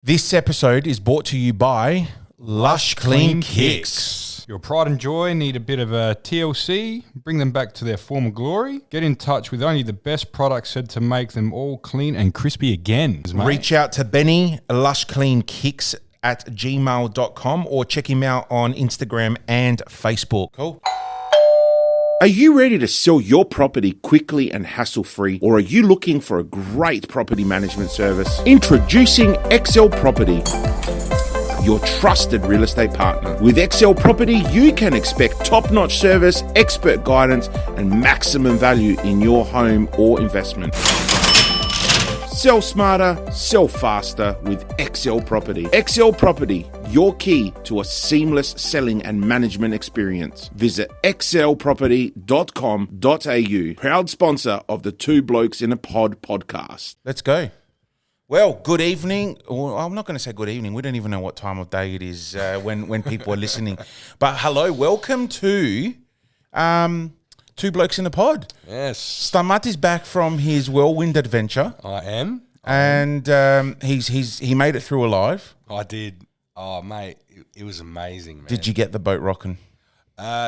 This episode is brought to you by Lush Clean Kicks. Your pride and joy need a bit of a TLC, bring them back to their former glory. Get in touch with only the best products said to make them all clean and crispy again. Mate. Reach out to Benny, Lush Clean Kicks at gmail.com or check him out on Instagram and Facebook. Cool. Are you ready to sell your property quickly and hassle-free, or are you looking for a great property management service? Introducing XL Property, your trusted real estate partner. With XL Property, you can expect top-notch service, expert guidance, and maximum value in your home or investment. Sell smarter, sell faster with XL Property. XL Property, your key to a seamless selling and management experience. Visit xlproperty.com.au. Proud sponsor of the Two Blokes in a Pod podcast. Let's go. Well, good evening. Well, I'm not going to say good evening. We don't even know what time of day it is when people are listening. But hello, welcome to Two Blokes in a Pod. Yes. Stamat is back from his whirlwind adventure. I am. And he made it through alive. I did. Oh, mate, it was amazing, man. Did you get the boat rocking?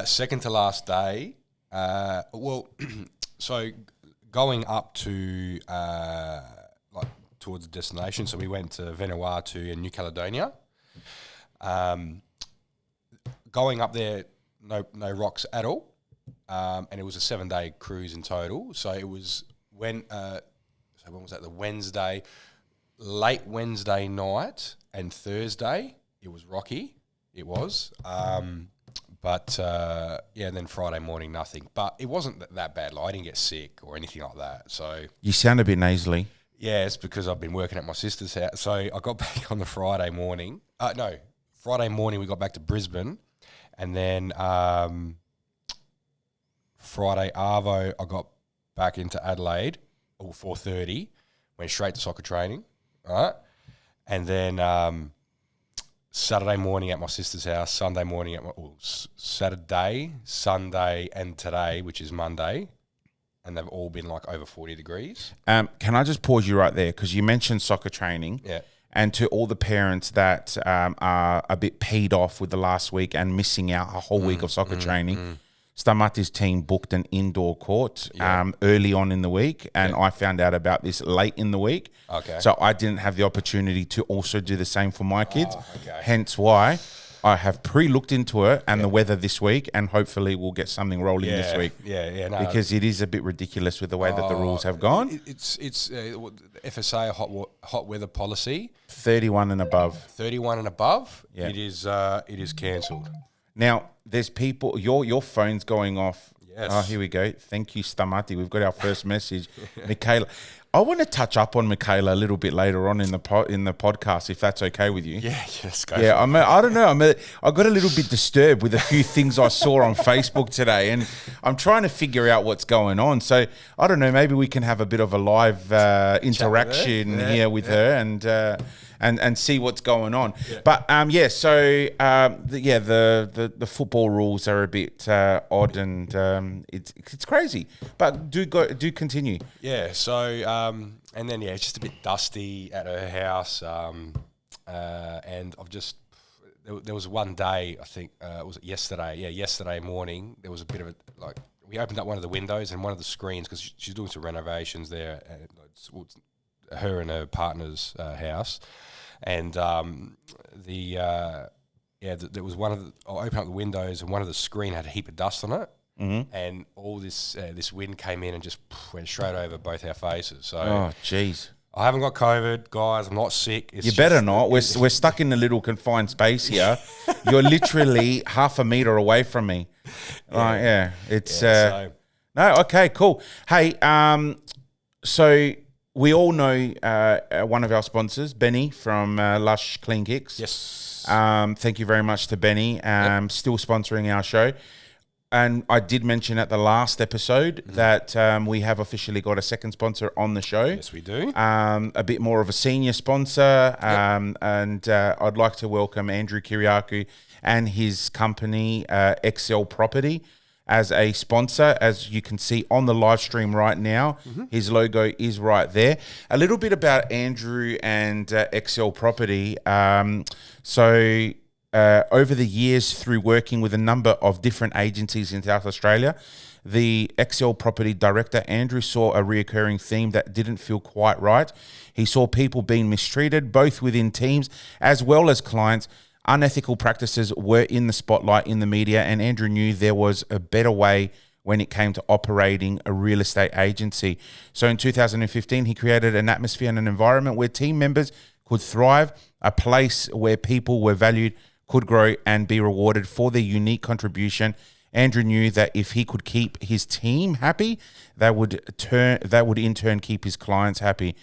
Second to last day. So going up to towards the destination. So we went to Vanuatu and New Caledonia. Going up there, no rocks at all. And it was a 7-day cruise in total. So it was when was that? The Wednesday, late Wednesday night and Thursday, it was rocky. It was. And then Friday morning, nothing. But it wasn't that bad. Like, I didn't get sick or anything like that. So you sound a bit nasally. Yeah, it's because I've been working at my sister's house. So I got back on the Friday morning. Friday morning we got back to Brisbane. And then Friday arvo, I got back into Adelaide, 4:30, went straight to soccer training, right? And then Saturday morning at my sister's house, Sunday morning at Saturday, Sunday, and today, which is Monday, and they've all been like over 40 degrees. Can I just pause you right there? Because you mentioned soccer training. Yeah. And to all the parents that are a bit peed off with the last week and missing out a whole week of soccer training, Stamati's team booked an indoor court early on in the week, and I found out about this late in the week. Okay. So I didn't have the opportunity to also do the same for my kids. Okay. Hence why I have pre-looked into it and the weather this week, and hopefully we'll get something rolling this week. No, because it is a bit ridiculous with the way that the rules have gone. It's FSA hot weather policy. 31 and above. 31 and above. Yeah. It is cancelled. Now, there's people, your phone's going off. Yes. Oh, here we go. Thank you, Stamati. We've got our first message. Michaela. I want to touch up on Michaela a little bit later on in the podcast, if that's okay with you. Yeah, yes, go. Yeah, I don't know. I got a little bit disturbed with a few things I saw on Facebook today, and I'm trying to figure out what's going on. So I don't know. Maybe we can have a bit of a live interaction here with her and see what's going on. Yeah. But the football rules are a bit odd, and it's crazy. But do continue. Yeah. So and then it's just a bit dusty at her house, and I've just there was one day, I think was it yesterday? Yeah, yesterday morning there was a bit of we opened up one of the windows and one of the screens because she's doing some renovations there. It's her and her partner's house. And there was I opened up the windows and one of the screen had a heap of dust on it, and all this wind came in and just went straight over both our faces. So, oh, jeez. I haven't got COVID, guys. I'm not sick. You better not. We're stuck in a little confined space here. You're literally half a meter away from me. It's no. Okay, cool. Hey, so. We all know one of our sponsors, Benny from Lush Clean Kicks. Yes. Thank you very much to Benny. Still sponsoring our show. And I did mention at the last episode that we have officially got a second sponsor on the show. Yes, we do. A bit more of a senior sponsor. And I'd like to welcome Andrew Kiriakou and his company, XL Property. as a sponsor. As you can see on the live stream right now, his logo is right there. A little bit about Andrew and Excel Property. Over the years, through working with a number of different agencies in South Australia, the Excel Property director, Andrew, saw a reoccurring theme that didn't feel quite right. He saw people being mistreated, both within teams as well as clients. Unethical practices were in the spotlight in the media, and Andrew knew there was a better way when it came to operating a real estate agency. So in 2015, he created an atmosphere and an environment where team members could thrive, a place where people were valued, could grow, and be rewarded for their unique contribution. Andrew knew that if he could keep his team happy, that would in turn keep his clients happy.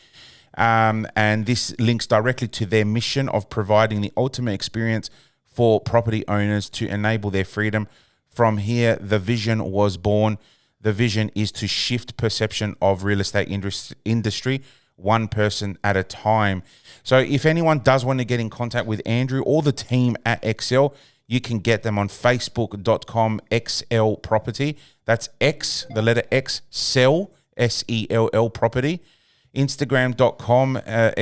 And this links directly to their mission of providing the ultimate experience for property owners to enable their freedom. From here, the vision was born. The vision is to shift perception of real estate industry one person at a time. So if anyone does want to get in contact with Andrew or the team at Excel, you can get them on facebook.com XL Property. That's X, the letter X, Cell, SELL Property. Instagram.com,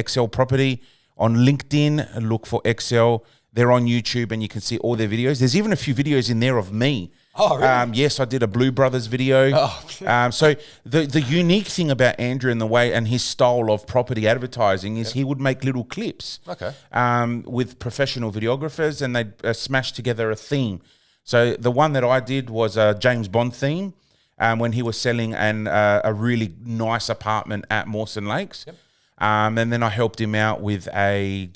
XL Property. On LinkedIn, look for Excel. They're on YouTube and you can see all their videos. There's even a few videos in there of me. Oh, really? Yes, I did a Blue Brothers video. Oh. So the unique thing about Andrew and the way and his style of property advertising is he would make little clips with professional videographers, and they'd smash together a theme. So the one that I did was a James Bond theme when he was selling a really nice apartment at Mawson Lakes. Yep. And then I helped him out with a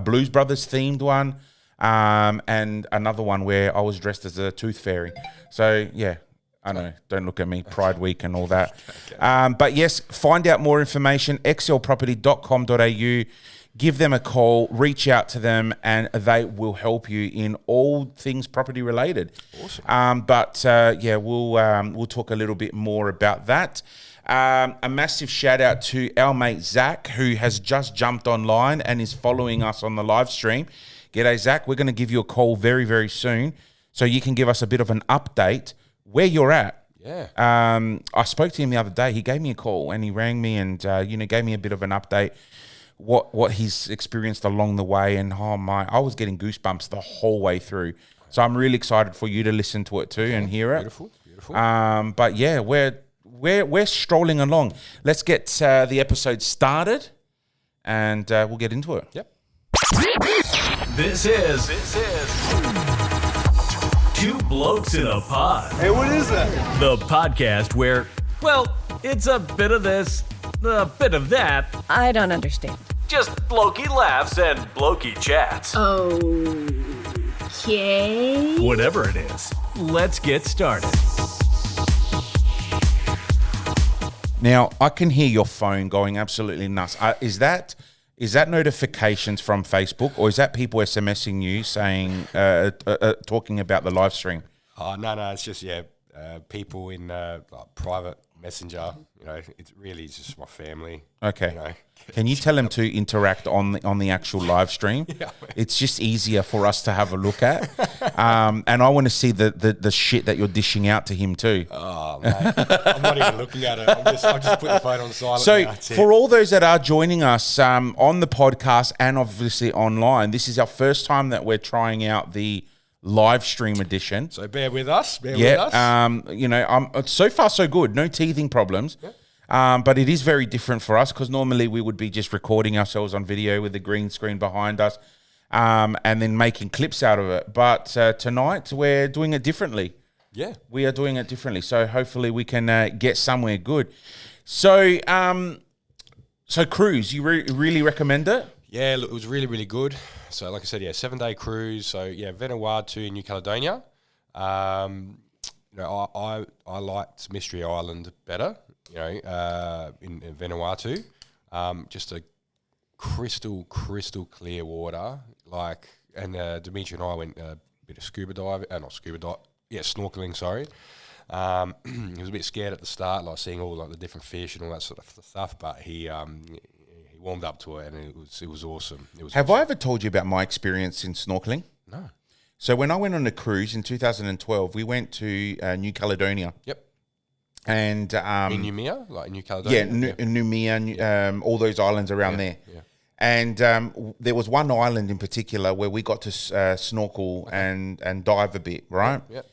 Blues Brothers themed one. And another one where I was dressed as a tooth fairy. So, yeah, I know, don't look at me, Pride Week and all that. But yes, find out more information, xlproperty.com.au. Give them a call, reach out to them, and they will help you in all things property related. Awesome. We'll talk a little bit more about that. A massive shout out to our mate Zach, who has just jumped online and is following us on the live stream. G'day, Zach. We're going to give you a call very, very soon so you can give us a bit of an update where you're at. Yeah. I spoke to him the other day. He gave me a call and he rang me and gave me a bit of an update what he's experienced along the way. And I was getting goosebumps the whole way through. So I'm really excited for you to listen to it too and hear it. Beautiful. But yeah, we're strolling along. Let's get the episode started and we'll get into it. Yep. This is Two Blokes in a Pod. Hey, what is that? The podcast where, well, it's a bit of this, a bit of that. I don't understand. Just blokey laughs and blokey chats. Okay. Whatever it is, let's get started. Now, I can hear your phone going absolutely nuts. Is that notifications from Facebook, or is that people SMSing you saying, talking about the live stream? Oh, no, it's just, people in private messenger. It's really just my family. Okay. Can you tell them to interact on the actual live stream? Yeah. It's just easier for us to have a look at. And I want to see the shit that you're dishing out to him too. Oh, mate. I'm not even looking at it. I'm just putting the phone on silent. So for all those that are joining us on the podcast and obviously online, this is our first time that we're trying out the live stream edition. So bear with us. With us. So far so good. No teething problems. Yeah. But it is very different for us because normally we would be just recording ourselves on video with the green screen behind us and then making clips out of it. But tonight we're doing it differently. Yeah. We are doing it differently. So hopefully we can get somewhere good. So cruise, you really recommend it? Yeah, look, it was really, really good. So like I said, 7-day cruise. So Vanuatu in New Caledonia. I liked Mystery Island better. In Vanuatu, just a crystal clear water. Dimitri and I went a bit of snorkeling. Sorry, he was a bit scared at the start, seeing all the different fish and all that sort of stuff. But he warmed up to it, and it was awesome. Have I ever told you about my experience in snorkeling? No. So when I went on a cruise in 2012, we went to New Caledonia. Yep. And In Noumea, like New Caledonia? Noumea, all those islands around there. Yeah. And there was one island in particular where we got to snorkel and dive a bit, right? Yep.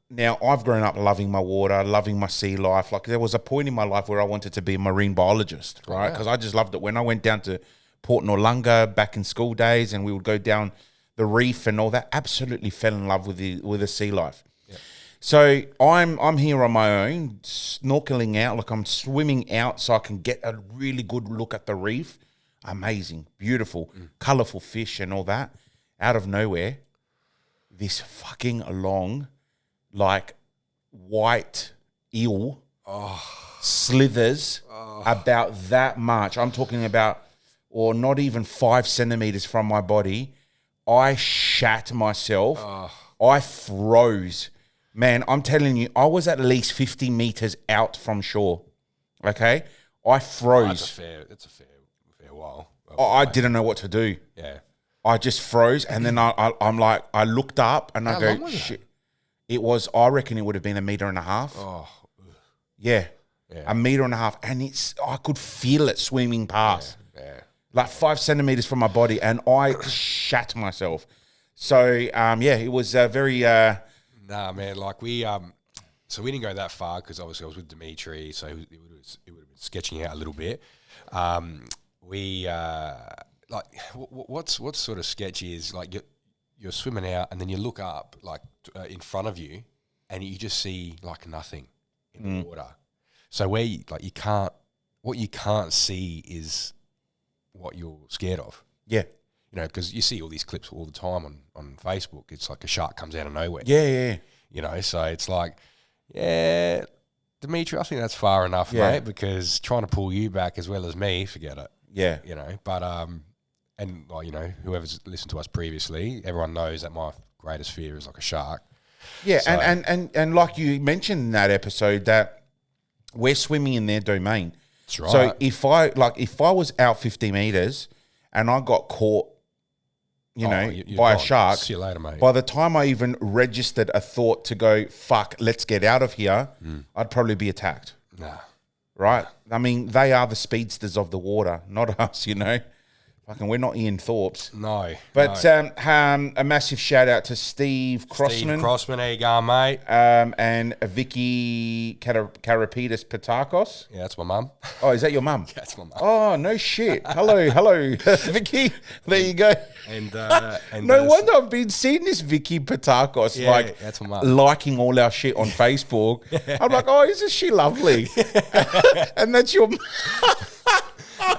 Now, I've grown up loving my water, loving my sea life. Like, there was a point in my life where I wanted to be a marine biologist, right? Because I just loved it. When I went down to Port Noarlunga back in school days and we would go down the reef and all that, absolutely fell in love with the sea life. Yep. So I'm here on my own, snorkeling out, like I'm swimming out so I can get a really good look at the reef. Amazing, beautiful, colourful fish and all that. Out of nowhere, this fucking long, like, white eel slithers about that much. I'm talking about, or not even 5 centimetres from my body. I shat myself. I froze. Man, I'm telling you, I was at least 50 metres out from shore. Okay? I froze. That's a fair while. I didn't know what to do. Yeah. I just froze, and then I'm like, I looked up, and I go, shit. It was, I reckon it would have been 1.5 meters. Oh. Yeah. 1.5 meters. And I could feel it swimming past. Yeah. Like 5 centimeters from my body, and I shat myself. So, it was very... Nah, man, like so we didn't go that far because obviously I was with Dimitri, so it would have been sketching out a little bit. What's sort of sketchy is like you're swimming out and then you look up like in front of you and you just see like nothing in the water. So what you can't see is what you're scared of. Yeah. You know, because you see all these clips all the time on Facebook. It's like a shark comes out of nowhere. Yeah. You know, so it's like, yeah, Dimitri, I think that's far enough, mate, because trying to pull you back as well as me, forget it. Yeah. You know, but, and like, you know, whoever's listened to us previously, everyone knows that my greatest fear is like a shark. Yeah, so, and like you mentioned in that episode that we're swimming in their domain. That's right. So if I was out 50 meters and I got caught, by a shark. See you later, mate. By the time I even registered a thought to go, fuck, let's get out of here, I'd probably be attacked. Nah. Right? I mean, they are the speedsters of the water, not us, Fucking, we're not Ian Thorpes. No. But a massive shout out to Steve Crossman. Steve Crossman, how you going, mate? And Vicky Karapitis Patakos. Yeah, that's my mum. Oh, is that your mum? That's my mum. Oh, no shit. Hello, Vicky. There you go. And no wonder I've been seeing this Vicky Patakos, that's my mum. liking all our shit on Facebook. I'm like, oh, isn't she lovely? And that's your mum.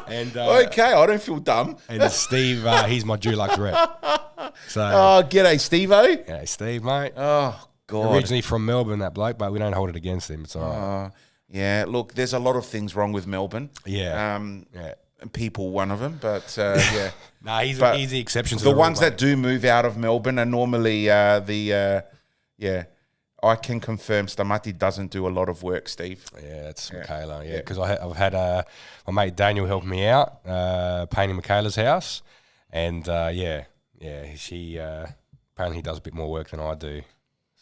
And okay, I don't feel dumb. And Steve, he's my Dulux rep. So, g'day, Steve-o. Yeah, Steve, mate. Oh, God. Originally from Melbourne, that bloke, but we don't hold it against him. It's all right. Yeah, look, there's a lot of things wrong with Melbourne. Yeah. People, one of them, but yeah. Nah, he's the exception to the rule, ones mate. that do move out of Melbourne are normally I can confirm Stamati doesn't do a lot of work, Steve. Yeah, that's Michaela. Yeah, because I've had my mate Daniel help me out painting Michaela's house, and she apparently he does a bit more work than I do.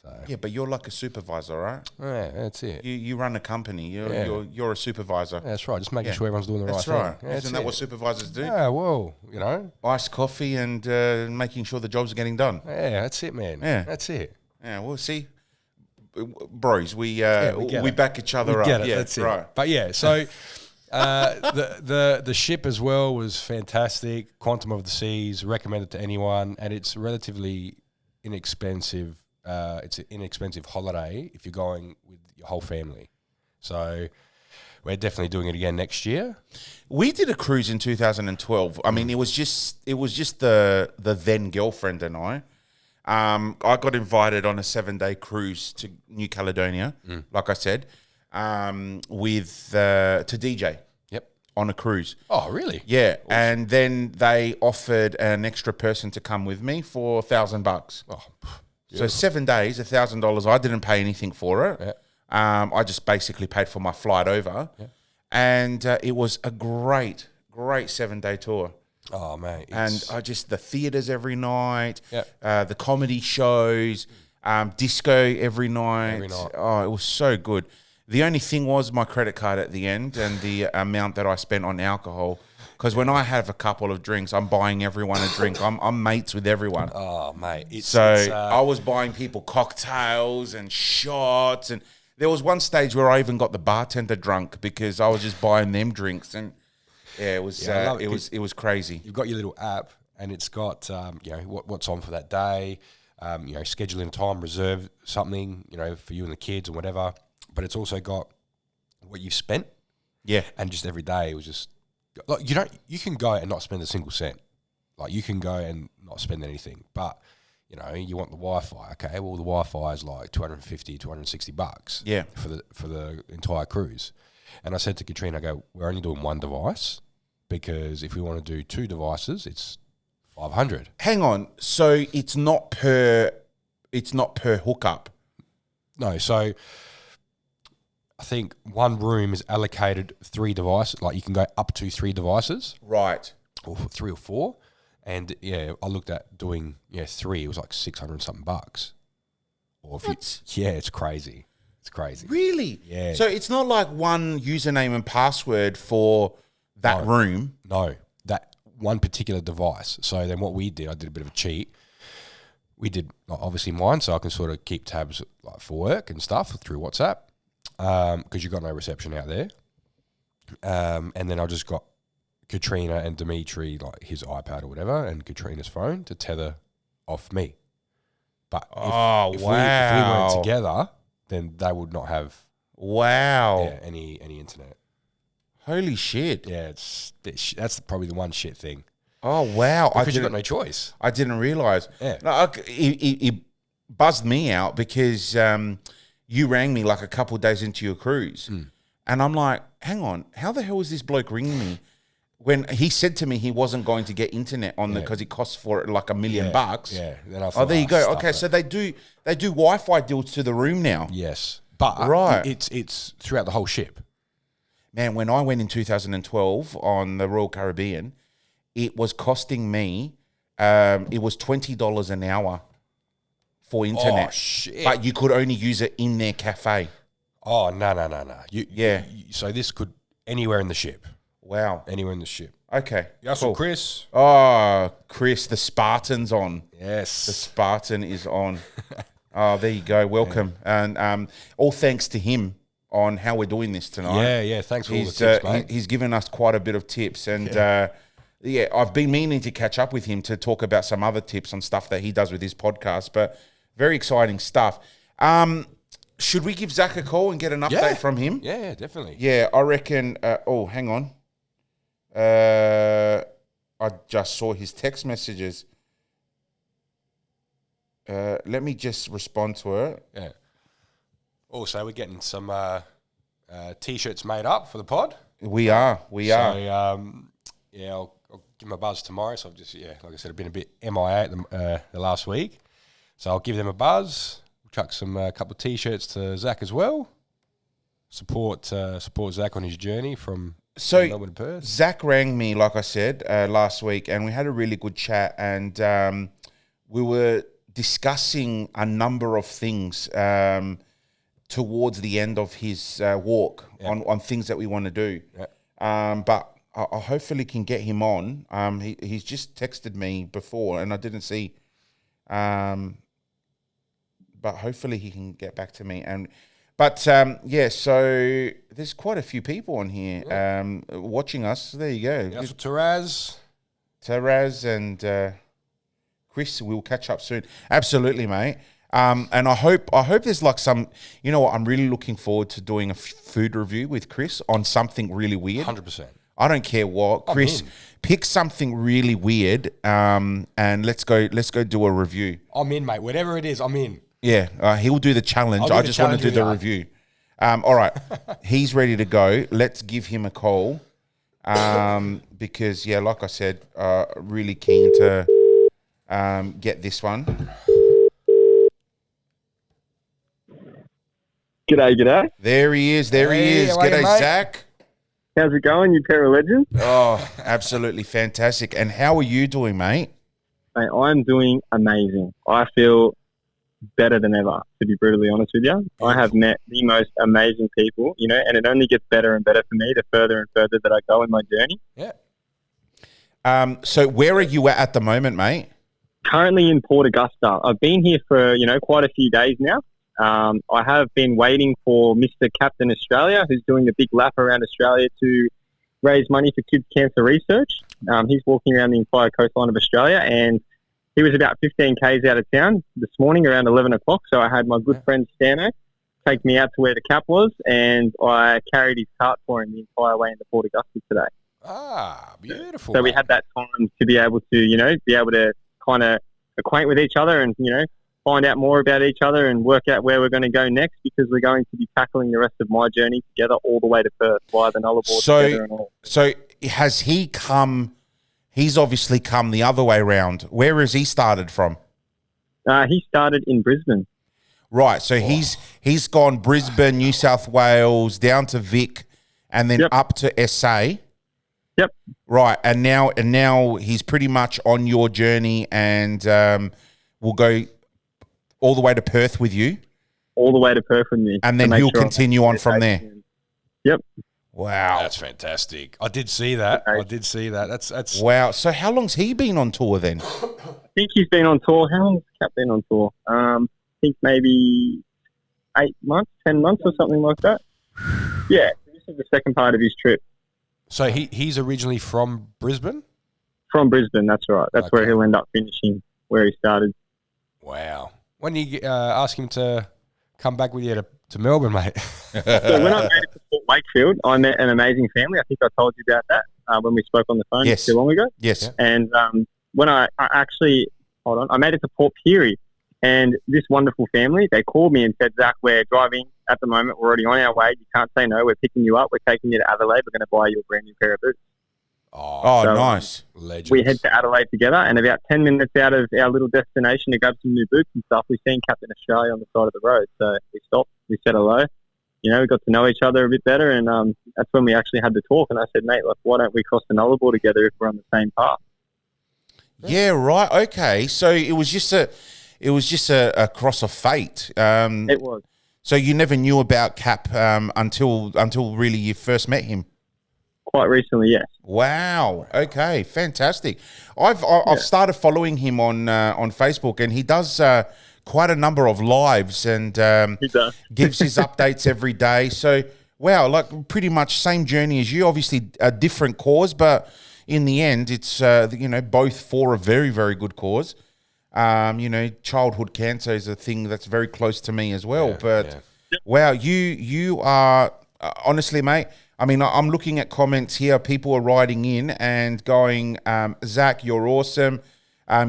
So yeah, but you're like a supervisor, right? Yeah, that's it. You run a company. You're a supervisor. Yeah, that's right. Just making sure everyone's doing the that's right right. thing. Yeah, Isn't that what supervisors do? Yeah, well, Iced coffee and making sure the jobs are getting done. Yeah, that's it, man. Yeah, that's it. Yeah, we'll see. Bros, we back each other up. Get it. Yeah, that's it. Right. But yeah, so the ship as well was fantastic. Quantum of the Seas, recommended to anyone, and it's relatively inexpensive. It's an inexpensive holiday if you're going with your whole family. So we're definitely doing it again next year. We did a cruise in 2012. I mean, it was just the then girlfriend and I. I got invited on a 7-day cruise to New Caledonia, like I said, with to DJ. Yep. On a cruise. Oh, really? Yeah, awesome. And then they offered an extra person to come with me for $1,000. Oh, so 7 days, $1,000. I didn't pay anything for it. Yeah. I just basically paid for my flight over, and it was a great 7-day tour. Oh, mate. And I just, the theatres every night, Yep. the comedy shows, disco every night. Every night. Oh, it was so good. The only thing was my credit card at the end and the amount that I spent on alcohol. Because when I have a couple of drinks, I'm buying everyone a drink. I'm mates with everyone. Oh, mate. I was buying people cocktails and shots. And there was one stage where I even got the bartender drunk because I was just buying them drinks. And yeah, it was it was crazy. You've got your little app, and it's got what's on for that day. Schedule in time, reserve something for you and the kids or whatever. But it's also got what you've spent. Yeah, and just every day it was just like you can go and not spend a single cent. Like you can go and not spend anything, but you want the Wi-Fi. Okay, well the Wi-Fi is like $250, $260. Yeah, for the entire cruise. And I said to Katrina, I go, we're only doing one device because if we want to do 2 devices, it's $500. Hang on, so it's not per hookup. No, so I think one room is allocated 3 devices. Like you can go up to 3 devices, Right. or 3 or 4. And yeah, I looked at doing 3. It was like $600 something bucks. Or if it's crazy. It's crazy. Really? Yeah. So it's not like one username and password for that room. No, that one particular device. So then what we did, I did a bit of a cheat. We did obviously mine, so I can sort of keep tabs like for work and stuff through WhatsApp, because you've got no reception out there. And then I just got Katrina and Dimitri, like his iPad or whatever, and Katrina's phone to tether off me. But if we weren't together, then they would not have any internet. Holy shit. Yeah, that's probably the one shit thing. Oh, wow. Because you've got no choice. I didn't realise. Yeah. No, it buzzed me out because you rang me like a couple of days into your cruise. And I'm like, hang on, how the hell is this bloke ringing me? When he said to me he wasn't going to get internet on because it costs for like $1 million bucks. Yeah. Then I thought, there you go. Okay, so they do Wi-Fi deals to the room now. Yes. But right. It's throughout the whole ship. Man, when I went in 2012 on the Royal Caribbean, it was costing me, it was $20 an hour for internet. Oh, shit. But you could only use it in their cafe. Oh, no. So this could anywhere in the ship. Wow. Anywhere in the ship. Okay. Cool. Chris. Oh, Chris, the Spartan's on. Yes. The Spartan is on. Oh, there you go. Welcome. Yeah. And all thanks to him on how we're doing this tonight. Yeah. Thanks for all the tips, mate. He's given us quite a bit of tips. And I've been meaning to catch up with him to talk about some other tips on stuff that he does with his podcast. But very exciting stuff. Should we give Zach a call and get an update from him? Yeah, definitely. Yeah, I reckon. Hang on. I just saw his text messages. Let me just respond to her. Yeah. Also, we're getting some T-shirts made up for the pod. We are. I'll give them a buzz tomorrow. So I've just, like I said, I've been a bit MIA the last week. So I'll give them a buzz. Chuck some couple of T-shirts to Zach as well. Support Zach on his journey from Melbourne to Perth. Zach rang me, like I said, last week, and we had a really good chat, and we were discussing a number of things towards the end of his walk on things that we want to do. Yeah. But I hopefully can get him on. He's just texted me before, and I didn't see. But hopefully he can get back to me. So there's quite a few people on here watching us. There you go. Yeah, so Taraz and Chris, we'll catch up soon. Absolutely, mate. And I hope there's like some, you know what, I'm really looking forward to doing a food review with Chris on something really weird. 100%. I don't care what. Chris, pick something really weird and let's go do a review. I'm in, mate. Whatever it is, I'm in. Yeah, he'll do the challenge. I just want to do the review. All right, he's ready to go. Let's give him a call because, like I said, really keen to get this one. G'day. There he is. G'day, mate. Zach. How's it going, you pair of legends? Oh, absolutely fantastic. And how are you doing, mate? Mate, I'm doing amazing. I feel better than ever, to be brutally honest with you. Beautiful. I have met the most amazing people, and it only gets better and better for me the further and further that I go in my journey. Yeah. So where are you at the moment, mate? Currently in Port Augusta. I've been here for, quite a few days now. I have been waiting for Mr. Captain Australia, who's doing a big lap around Australia to raise money for kids' cancer research. He's walking around the entire coastline of Australia, and he was about 15 k's out of town this morning around 11 o'clock. So I had my good friend Stano take me out to where the cap was, and I carried his cart for him the entire way into Port Augusta today. Ah, beautiful. So we had that time to be able to kind of acquaint with each other and, find out more about each other and work out where we're going to go next, because we're going to be tackling the rest of my journey together all the way to Perth via the Nullarbor together and all. So has he come? He's obviously come the other way round. Where has he started from? He started in Brisbane. Right. So he's gone Brisbane, New South Wales, down to Vic, and then up to SA. Yep. Right. And now he's pretty much on your journey, and we'll go all the way to Perth with you. All the way to Perth with me. And then he'll continue on from there. Yep. Wow. That's fantastic. I did see that. That's wow. So how long's he been on tour then? I think he's been on tour. How long's Cap been on tour? I think maybe 8 months, 10 months or something like that. Yeah. This is the second part of his trip. So he's originally from Brisbane? From Brisbane, that's right. That's where he'll end up finishing, where he started. Wow. When you ask him to come back with you to Melbourne, mate? So when I made it to Port Wakefield, I met an amazing family. I think I told you about that when we spoke on the phone not too long ago. Yes. And when I made it to Port Pirie, and this wonderful family, they called me and said, Zach, we're driving at the moment. We're already on our way. You can't say no. We're picking you up. We're taking you to Adelaide. We're going to buy you a brand new pair of boots. Oh, so, nice. Legends. We head to Adelaide together, and about 10 minutes out of our little destination to grab some new boots and stuff, we seen Captain Australia on the side of the road. So we stopped. We said hello. We got to know each other a bit better, and that's when we actually had the talk. And I said, mate, why don't we cross the Nullarbor together if we're on the same path? Yeah, right. Okay. So it was just a cross of fate. It was. So you never knew about Cap until really you first met him. Quite recently, yes. Wow. Okay. Fantastic. I've started following him on Facebook, and he does quite a number of lives, and he does. gives his updates every day. So wow, like pretty much same journey as you. Obviously a different cause, but in the end, it's both for a very, very good cause. Childhood cancer is a thing that's very close to me as well. Wow, you are honestly, mate. I mean, I'm looking at comments here. People are writing in and going, Zach, you're awesome.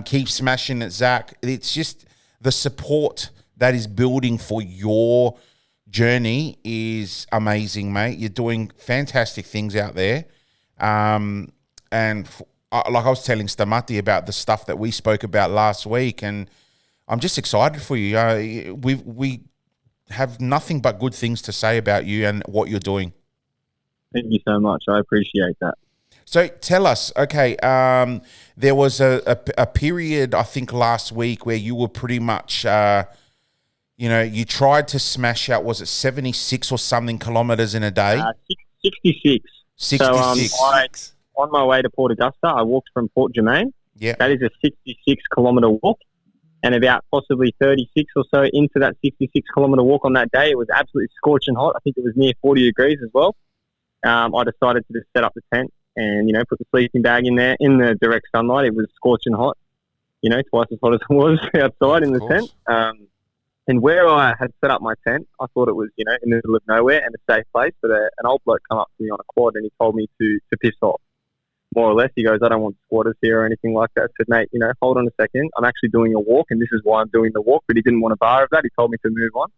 Keep smashing it, Zach. It's just the support that is building for your journey is amazing, mate. You're doing fantastic things out there. And like I was telling Stamati about the stuff that we spoke about last week, and I'm just excited for you. We have nothing but good things to say about you and what you're doing. Thank you so much. I appreciate that. So tell us, okay, there was a period, I think, last week where you were pretty much, you tried to smash out, was it 76 or something kilometres in a day? 66. 66. So on my way to Port Augusta, I walked from Port Germain. Yeah. That is a 66-kilometre walk. And about possibly 36 or so into that 66-kilometre walk on that day, it was absolutely scorching hot. I think it was near 40 degrees as well. I decided to just set up the tent and, put the sleeping bag in there in the direct sunlight. It was scorching hot, twice as hot as it was outside in the tent. And where I had set up my tent, I thought it was, in the middle of nowhere and a safe place. But an old bloke come up to me on a quad and he told me to piss off, more or less. He goes, I don't want squatters here or anything like that. I said, mate, hold on a second. I'm actually doing a walk, and this is why I'm doing the walk. But he didn't want a bar of that. He told me to move on.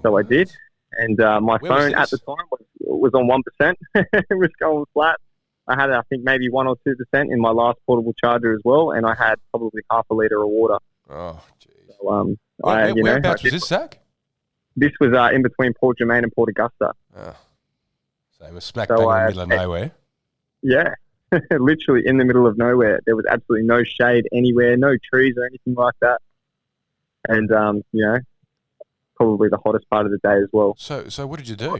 So I did. And my phone at the time was on 1%. It was going flat. I had, I think, maybe 1 or 2% in my last portable charger as well, and I had probably half a litre of water. Oh, jeez. So, whereabouts was this, Zach? This was in between Port Germain and Port Augusta. Oh. So it was smack So bang in the I- middle of nowhere. Yeah, literally in the middle of nowhere. There was absolutely no shade anywhere, no trees or anything like that. And, probably the hottest part of the day as well. So what did you do?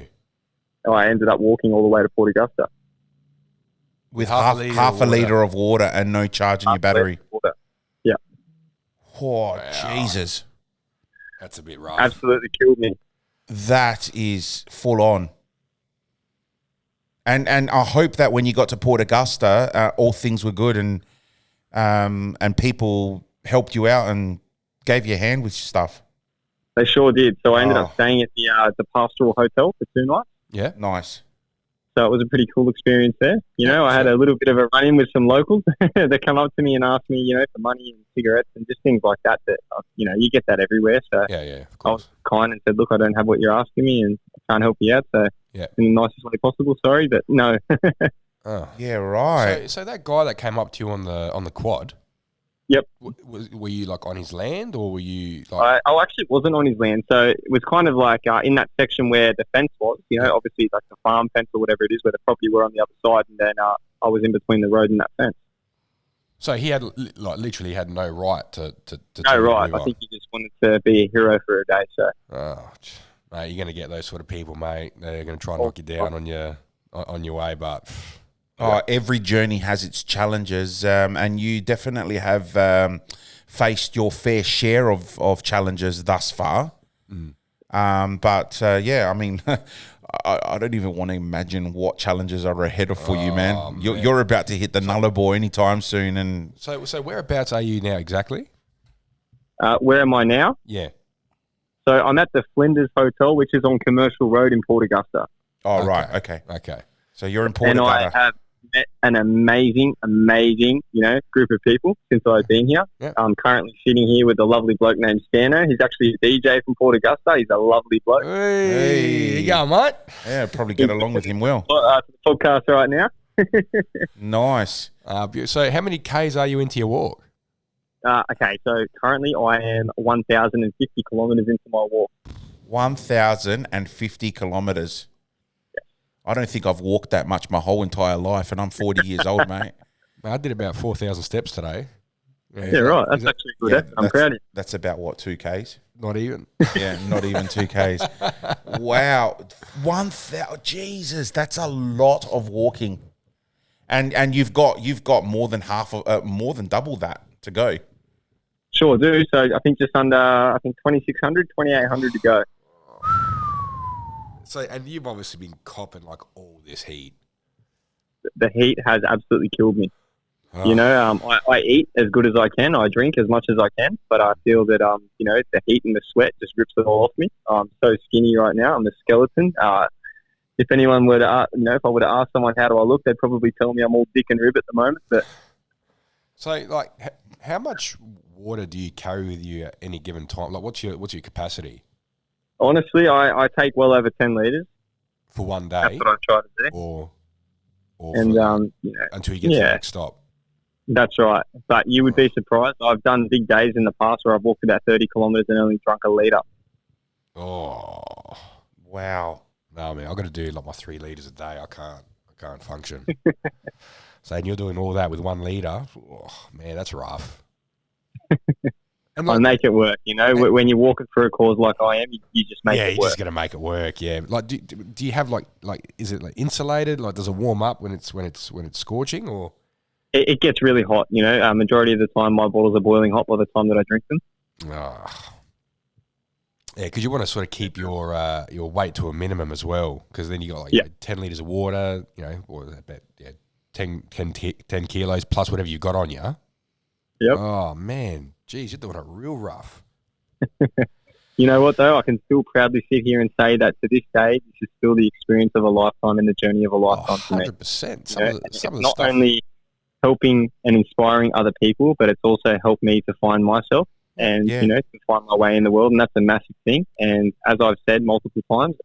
I ended up walking all the way to Port Augusta. With half a half, litre half of a water. litre of water and no charge in your battery. Yeah, Oh, Wow. Jesus. That's a bit rough. absolutely killed me. That is full on. And I hope that when you got to Port Augusta, all things were good and people helped you out and gave you a hand with stuff. They sure did. So I ended Oh. up staying at the Pastoral Hotel for 2 nights. Yeah. Nice. So it was a pretty cool experience there. I had a little bit of a run-in with some locals that come up to me and ask me, for money and cigarettes and just things like that, you get that everywhere. So Yeah, of I course. was kind and said, look, I don't have what you're asking me and I can't help you out. So Yeah. in the nicest way possible, sorry, but no. Oh. Yeah, right. So that guy that came up to you on the quad. Yep. Were you like on his land, or were you like? I actually wasn't on his land. So it was kind of like in that section where the fence was, obviously like the farm fence or whatever it is where the property were on the other side. And then I was in between the road and that fence. So he had literally had no right to No, tell you to right. move I think he just wanted to be a hero for a day. So mate, you're going to get those sort of people, mate. They're going to try and knock you down on your way, but Every journey has its challenges, and you definitely have faced your fair share of challenges thus far. But I mean, I don't even want to imagine what challenges are ahead for you, man. You're about to hit the Nullarbor anytime soon, and so whereabouts are you now exactly? where am I now? Yeah. So I'm at the Flinders Hotel, which is on Commercial Road in Port Augusta. right, okay. Okay. So you're in Port And I Augusta. have met an amazing, group of people since I've been here. Yeah. I'm currently sitting here with a lovely bloke named Stano. He's actually a DJ from Port Augusta. He's a lovely bloke. Hey, you going, mate? Yeah, probably get along with him well. To the podcast right now. Nice. So how many Ks are you into your walk? Okay, so currently I am 1,050 kilometres into my walk. 1,050 kilometres. I don't think I've walked that much my whole entire life, and I'm 40 years old, mate. I did about 4,000 steps today. Yeah, right. That's actually good. I'm that's- proud of you. That's about, what, 2Ks? Not even. Yeah, not even 2Ks. Wow. 1,000. Jesus, that's a lot of walking. And you've got more than more than double that to go. Sure do. So I think just under, 2,600, 2,800 to go. So, and you've obviously been copping like all this heat. The heat has absolutely killed me. Oh. I eat as good as I can. I drink as much as I can, but I feel that, the heat and the sweat just rips it all off me. I'm so skinny right now. I'm a skeleton. If anyone were to, if I were to ask someone how do I look, they'd probably tell me I'm all dick and rib at the moment. But So, like, how much water do you carry with you at any given time? Like, what's your capacity honestly, I take well over 10 litres. for one day, That's what I try to do. or And, for, until you get to the next stop? That's right. But you would be surprised. I've done big days in the past where I've walked about 30 kilometres and only drunk a litre. Oh, Wow. no, man! I've got to do like my 3 litres a day. I can't function. So, and you're doing all that with 1 litre. Oh, man, that's rough. And I make it work, when you're walking through a cause like I am, you just make yeah, it you're work. just gonna make it work. Yeah, like do you have like is it like insulated? Like does it warm up when it's scorching or? It gets really hot, majority of the time my bottles are boiling hot by the time that I drink them. Oh. Yeah, because you want to sort of keep your weight to a minimum as well, because then you got 10 litres of water, or about 10 kilos plus whatever you got on you. Yep. Oh man, geez, you're doing it real rough. You know what though? I can still proudly sit here and say that to this day, this is still the experience of a lifetime and the journey of a lifetime for me. 100%. It's Some of the not stuff. only helping and inspiring other people, but it's also helped me to find myself and, Yeah. to find my way in the world. And that's a massive thing. And as I've said multiple times,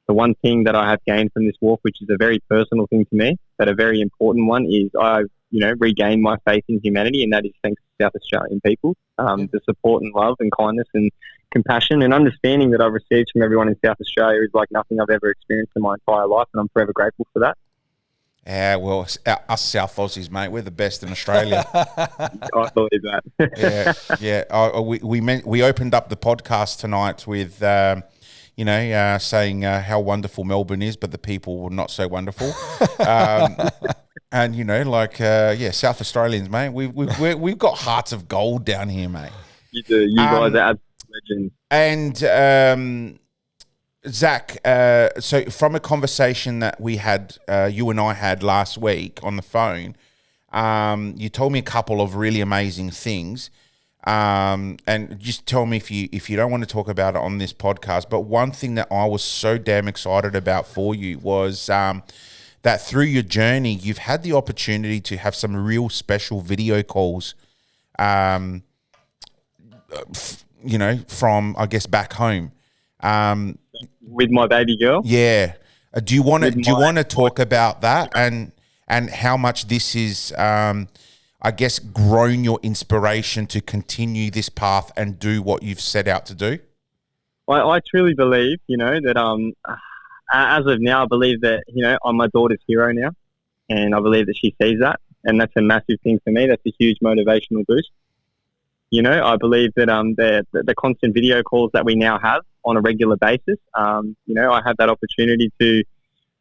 the one thing that I have gained from this walk, which is a very personal thing to me, but a very important one, is I've, regained my faith in humanity, and that is thanks to South Australian people. The support and love and kindness and compassion and understanding that I've received from everyone in South Australia is like nothing I've ever experienced in my entire life, and I'm forever grateful for that. Yeah, well, us South Aussies, mate, we're the best in Australia. I believe that. yeah. We opened up the podcast tonight with, saying how wonderful Melbourne is, but the people were not so wonderful. And South Australians, mate, we've got hearts of gold down here, mate. You do. You guys are absolute legends. And Zach, so from a conversation that we had, you and I had last week on the phone, you told me a couple of really amazing things. And just tell me if you don't want to talk about it on this podcast, but one thing that I was so damn excited about for you was that through your journey, you've had the opportunity to have some real special video calls, from, I guess, back home. With my baby girl. Yeah. Do you want to talk about that and how much this is, I guess, grown your inspiration to continue this path and do what you've set out to do? I truly believe, that as of now, I believe that, I'm my daughter's hero now, and I believe that she sees that, and that's a massive thing for me. That's a huge motivational boost. I believe that the constant video calls that we now have on a regular basis, I have that opportunity to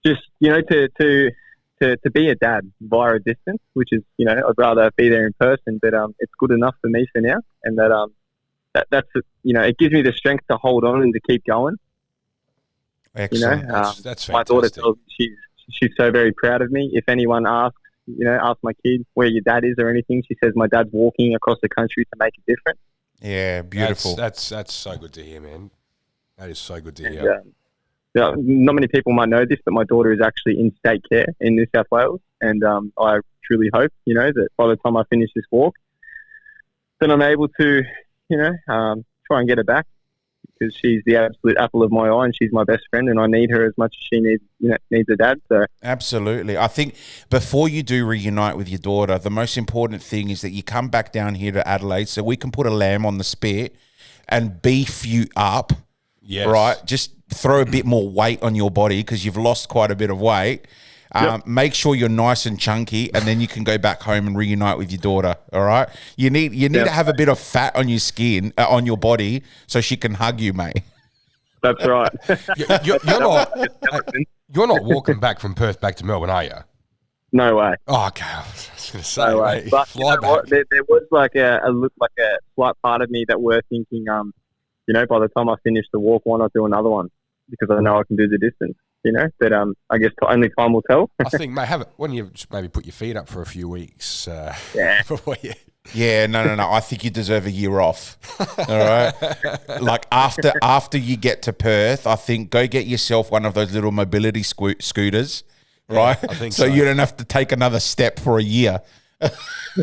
just, to be a dad via a distance, which is, I'd rather be there in person, but it's good enough for me for now, and that's it gives me the strength to hold on and to keep going. Excellent. That's fantastic. My daughter tells me she's so very proud of me. If anyone asks my kid where your dad is or anything, she says my dad's walking across the country to make a difference. Yeah, beautiful. That's so good to hear, man. That is so good to hear. And, not many people might know this, but my daughter is actually in state care in New South Wales, and I truly hope, that by the time I finish this walk, then I'm able to, try and get her back, because she's the absolute apple of my eye, and she's my best friend, and I need her as much as she needs a dad. So absolutely, I think before you do reunite with your daughter, the most important thing is that you come back down here to Adelaide so we can put a lamb on the spit and beef you up. Yes. Right, just throw a bit more weight on your body because you've lost quite a bit of weight. Make sure you're nice and chunky, and then you can go back home and reunite with your daughter. All right, you need to have a bit of fat on your skin, on your body, so she can hug you, mate. That's right. You're not walking back from Perth back to Melbourne, are you? No way. Oh, okay. I was going to say, no way. But fly back. What? There was like a slight part of me that were thinking, by the time I finish the walk, why not do another one? Because I know I can do the distance, but I guess only time will tell. I think, mate, when you maybe put your feet up for a few weeks. Before you... Yeah, no. I think you deserve a year off. All right, like after you get to Perth, I think go get yourself one of those little mobility scooters, right? I think so you don't have to take another step for a year.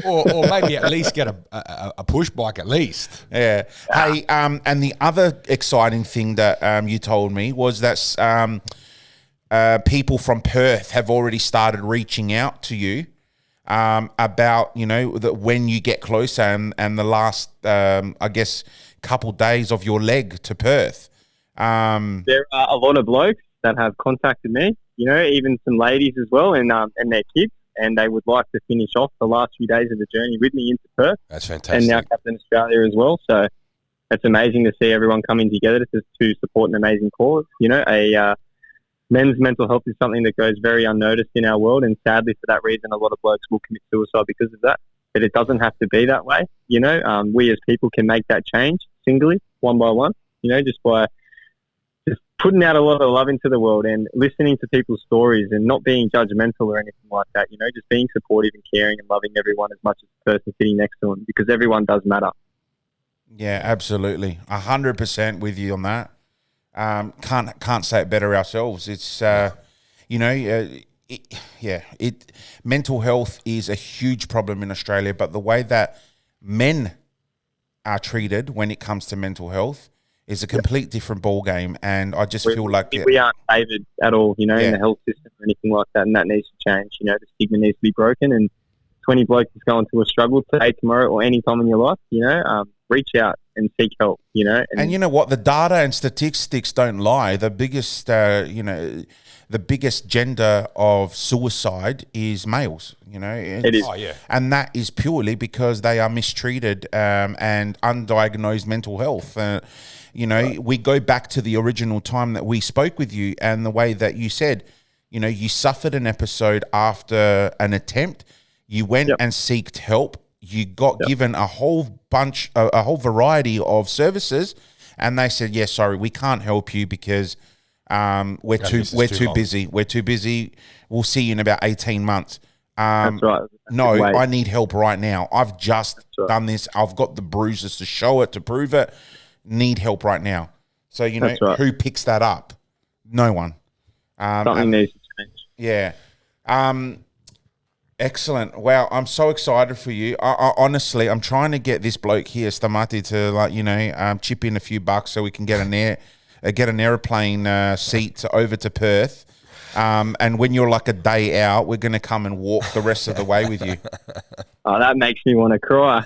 or maybe at least get a push bike at least. Yeah. Hey, and the other exciting thing that you told me was that people from Perth have already started reaching out to you about when you get closer and the last I guess couple days of your leg to Perth. There are a lot of blokes that have contacted me. Even some ladies as well, and their kids. And they would like to finish off the last few days of the journey with me into Perth. That's fantastic. And now Captain Australia as well. So it's amazing to see everyone coming together to support an amazing cause. Men's mental health is something that goes very unnoticed in our world, and sadly for that reason, a lot of blokes will commit suicide because of that. But it doesn't have to be that way. We as people can make that change singly, one by one. Just by putting out a lot of love into the world and listening to people's stories and not being judgmental or anything like that, just being supportive and caring and loving everyone as much as the person sitting next to them, because everyone does matter. Yeah, absolutely. 100% with you on that. Can't say it better ourselves. It's, mental health is a huge problem in Australia, but the way that men are treated when it comes to mental health is a complete different ball game, and I just feel like we aren't favoured at all, in the health system or anything like that, and that needs to change. The stigma needs to be broken, and 20 blokes is going through a struggle today, tomorrow, or any time in your life. reach out and seek help. And you know what? The data and statistics don't lie. The biggest, the biggest gender of suicide is males. It is. Oh, yeah. And that is purely because they are mistreated and undiagnosed mental health. We go back to the original time that we spoke with you and the way that you said, you suffered an episode after an attempt. You went and sought help. You got given a whole variety of services, and they said, "Yeah, sorry, we can't help you because we're too busy. We're too busy. We'll see you in about 18 months." That's right. No, I need help right now. I've just done this. I've got the bruises to show it, to prove it. Need help right now. So, who picks that up? No one. Something needs to change. Yeah. Excellent. Wow, I'm so excited for you. I honestly, I'm trying to get this bloke here, Stamati, to chip in a few bucks so we can get an airplane seat over to Perth. And when you're like a day out, we're going to come and walk the rest of the way with you. Oh, that makes me want to cry.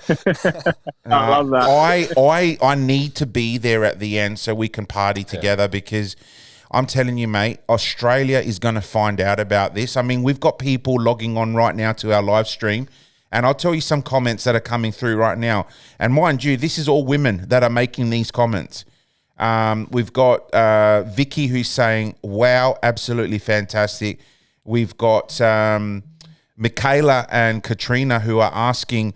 I love that. I need to be there at the end so we can party together because I'm telling you, mate, Australia is going to find out about this. I mean, we've got people logging on right now to our live stream, and I'll tell you some comments that are coming through right now. And mind you, this is all women that are making these comments. We've got Vicky who's saying, wow, absolutely fantastic. We've got Michaela and Katrina who are asking,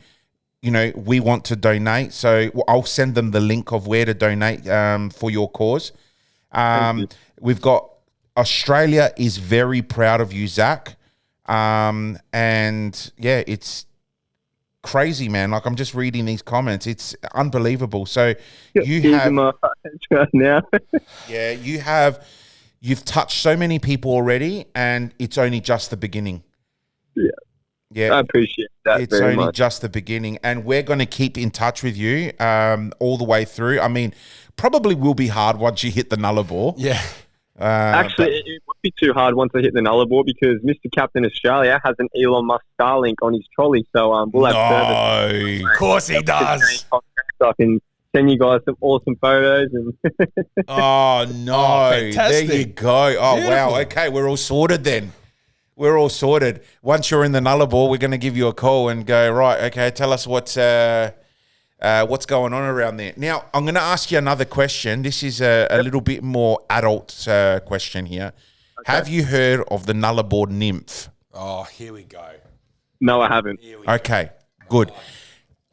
we want to donate. So I'll send them the link of where to donate for your cause. We've got Australia is very proud of you, Zach. And yeah, it's crazy, man. Like I'm just reading these comments. It's unbelievable. So you have now. Yeah, you've touched so many people already and it's only just the beginning. Yeah. I appreciate that. It's only just the beginning. And we're going to keep in touch with you all the way through. I mean, probably will be hard once you hit the Nullarbor. Yeah. Actually, it won't be too hard once I hit the Nullarbor because Mr. Captain Australia has an Elon Musk Starlink on his trolley, so we'll have service. Of course he does. I can send you guys some awesome photos. And Oh, no. Oh, fantastic. There you go. Oh, Beautiful. wow. Okay, we're all sorted then. We're all sorted. Once you're in the Nullarbor, we're going to give you a call and go, right, okay, tell us what's going on around there. Now, I'm going to ask you another question. This is a little bit more adult question here. Okay. Have you heard of the Nullarbor nymph? Oh, here we go. No, I haven't. Okay, good.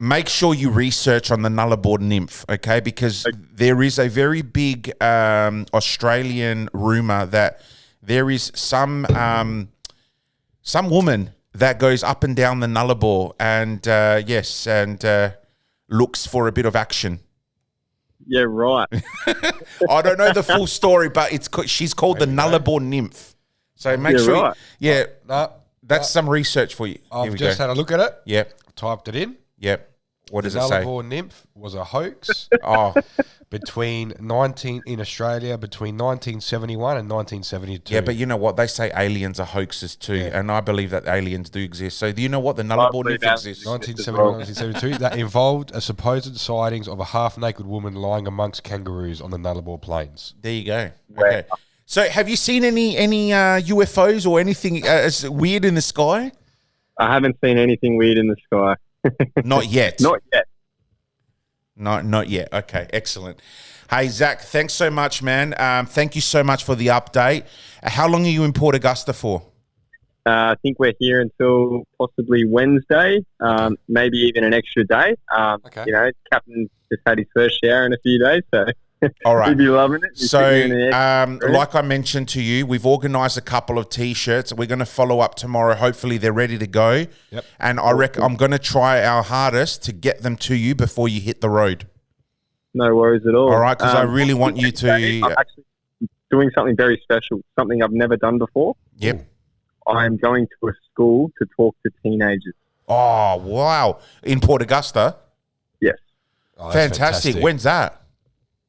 Make sure you research on the Nullarbor nymph, okay? Because there is a very big Australian rumor that there is some woman that goes up and down the Nullarbor and looks for a bit of action. Yeah, right. I don't know the full story, but she's called the Nullarbor nymph. So make sure, right. That's some research for you. I've just had a look at it. Yep. Typed it in. Yep. What does the it say? Nullarbor nymph was a hoax Oh, in Australia between 1971 and 1972. yeah, but you know what? They say aliens are hoaxes too, and I believe that aliens do exist. So do you know what the Nullarbor nymph exists? 1971, 1972, that involved a supposed sightings of a half-naked woman lying amongst kangaroos on the Nullarbor Plains. There you go. Okay. So have you seen any UFOs or anything as weird in the sky? I haven't seen anything weird in the sky. Not yet. Not yet. Not yet. Okay, excellent. Hey, Zach, thanks so much, man. Thank you so much for the update. How long are you in Port Augusta for? I think we're here until possibly Wednesday, maybe even an extra day. Okay. Captain just had his first shower in a few days, so All right. he'd be loving it. So, like I mentioned to you, we've organised a couple of T-shirts. We're going to follow up tomorrow. Hopefully, they're ready to go. Yep. And I reckon I'm going to try our hardest to get them to you before you hit the road. No worries at all. All right, because I really want you to. I'm actually doing something very special, something I've never done before. Yep. I'm going to a school to talk to teenagers. Oh, wow. In Port Augusta? Yes. Oh, that's fantastic. When's that?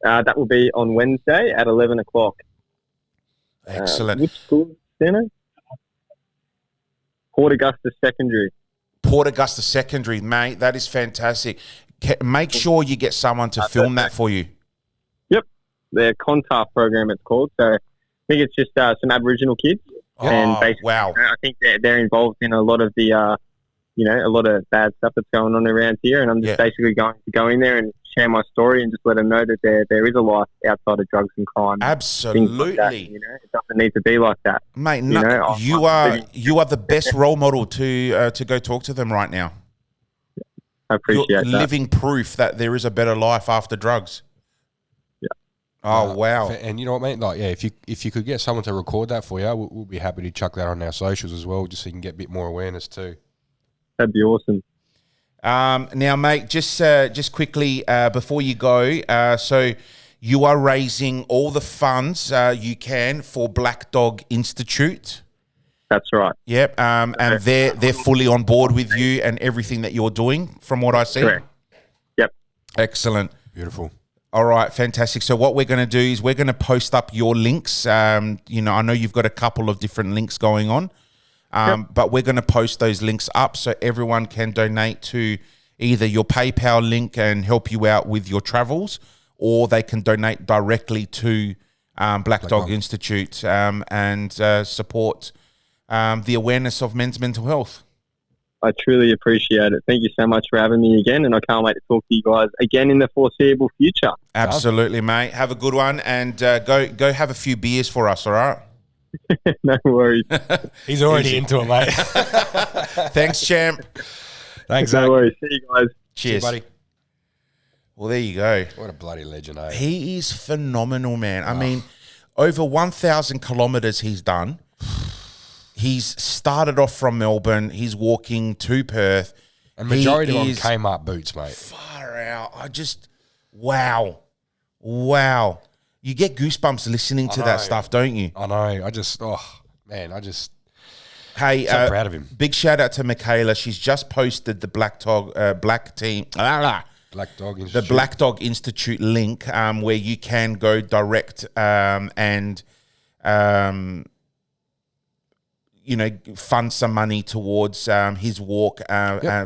That will be on Wednesday at 11 o'clock. Excellent. Which school, Dino? Port Augusta Secondary. Port Augusta Secondary, mate. That is fantastic. Make sure you get someone to film that for you. Yep, the Contar program it's called. So I think it's just some Aboriginal kids, and basically, wow. I think they're involved in a lot of the, a lot of bad stuff that's going on around here, and I'm just basically going to go in there and share my story and just let them know that there is a life outside of drugs and crime. Absolutely. Like that, it doesn't need to be like that, mate. You are the best role model to go talk to them right now. I appreciate You're that. living proof that there is a better life after drugs. Yeah. Oh wow. And you know what, mate? Like, yeah, if you could get someone to record that for you, we'll be happy to chuck that on our socials as well, just so you can get a bit more awareness too. That'd be awesome. Now, mate, just quickly before you go, so you are raising all the funds you can for Black Dog Institute. That's right. Yep. And they're fully on board with you and everything that you're doing, from what I see. Correct. Yep. Excellent. Beautiful. All right, fantastic. So what we're going to do is we're going to post up your links. I know you've got a couple of different links going on. But we're going to post those links up so everyone can donate to either your PayPal link and help you out with your travels, or they can donate directly to Black Dog Institute and support the awareness of men's mental health. I truly appreciate it. Thank you so much for having me again, and I can't wait to talk to you guys again in the foreseeable future. Absolutely, mate. Have a good one, and go have a few beers for us, all right? No worries. He's already into it, mate. Thanks, champ. Thanks, no Zach. worries. See you guys. Cheers. See you, buddy. Well, there you go. What a bloody legend, eh? He is phenomenal, man. I mean, over 1,000 kilometres he's done. He's started off from Melbourne. He's walking to Perth. And majority of them Kmart boots, mate. Far out. Wow. You get goosebumps listening to that stuff, don't you? I know. Hey, so proud of him. Big shout out to Michaela. She's just posted the Black Dog Institute. The Black Dog Institute link, where you can go direct and fund some money towards his walk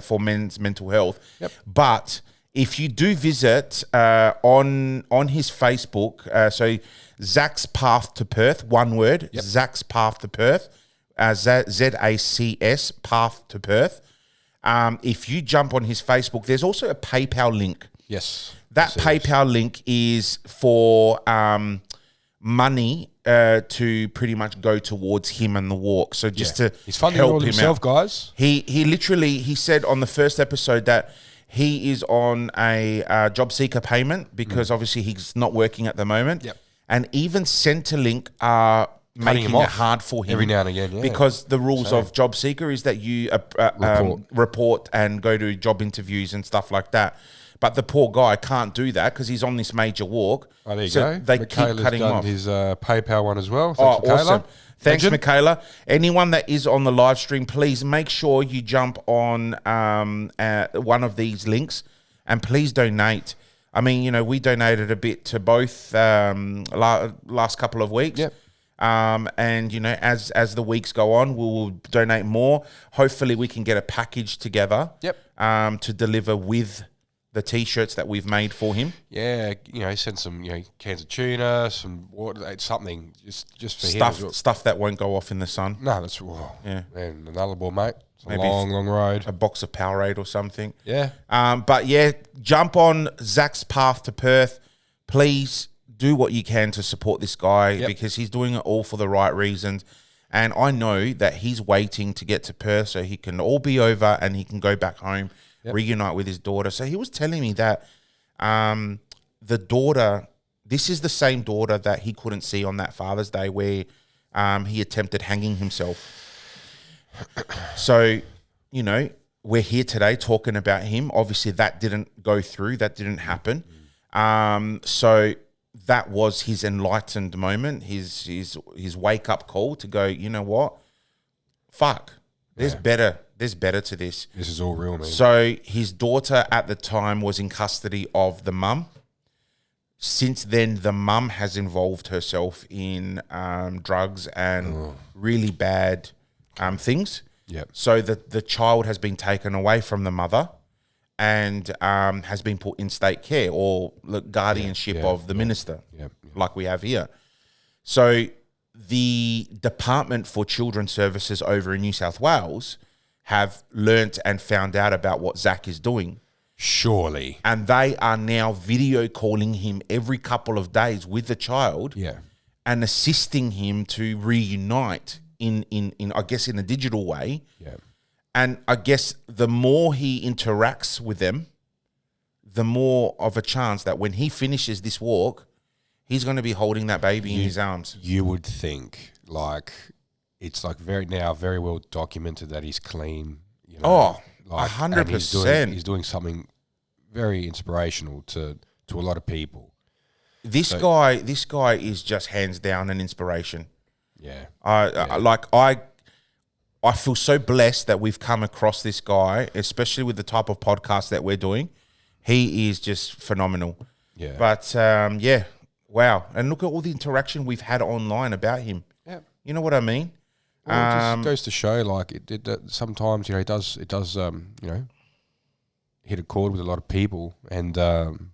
for men's mental health. Yep. But if you do visit on his Facebook, so Zach's Path to Perth, one word, Zach's Path to Perth, ZACS Path to Perth. If you jump on his Facebook, there's also a PayPal link. Yes. That PayPal link is for money to pretty much go towards him and the walk. So just to he's funding help all him himself, out. guys. He literally said on the first episode that he is on a job seeker payment because obviously he's not working at the moment. Yep. And even Centrelink are making it hard for him every now and again, because the rules of job seeker is that you report and go to job interviews and stuff like that. But the poor guy can't do that because he's on this major walk. Oh, there you so go. They Michaela's keep cutting done off. his PayPal one as well. Thanks, Michaela. Michaela. Awesome. Thanks, Legend. Michaela. Anyone that is on the live stream, please make sure you jump on one of these links and please donate. I mean, we donated a bit to both last couple of weeks. Yep. And as the weeks go on, we will donate more. Hopefully, we can get a package together. Yep. To deliver with the T-shirts that we've made for him. Yeah, send some cans of tuna, some water, something just for him. Stuff that won't go off in the sun. No, that's man, another ball, mate. It's a long road. A box of Powerade or something. Yeah. But yeah, jump on Zach's Path to Perth. Please do what you can to support this guy because he's doing it all for the right reasons. And I know that he's waiting to get to Perth so he can all be over and he can go back home, reunite with his daughter. So he was telling me that the daughter, this is the same daughter that he couldn't see on that Father's Day where he attempted hanging himself. So, we're here today talking about him. Obviously, that didn't go through. That didn't happen. So that was his enlightened moment, his wake up call to go, you know what? Fuck. There's better to this. This is all real, man. So his daughter at the time was in custody of the mum. Since then, the mum has involved herself in drugs and really bad things. Yep. So the child has been taken away from the mother and has been put in state care or the guardianship of the minister, like we have here. So the Department for Children's Services over in New South Wales have learnt and found out about what Zach is doing. Surely. And they are now video calling him every couple of days with the child and assisting him to reunite in I guess, in a digital way. Yeah. And I guess the more he interacts with them, the more of a chance that when he finishes this walk, he's going to be holding that baby in his arms. You would think, like, it's like very well documented that he's clean. You know, 100%. He's doing something very inspirational to a lot of people. This guy is just hands down an inspiration. Yeah. I feel so blessed that we've come across this guy, especially with the type of podcast that we're doing. He is just phenomenal. Yeah. But wow. And look at all the interaction we've had online about him. Yeah. You know what I mean? Well, it just goes to show, like, it sometimes, it does hit a chord with a lot of people, and and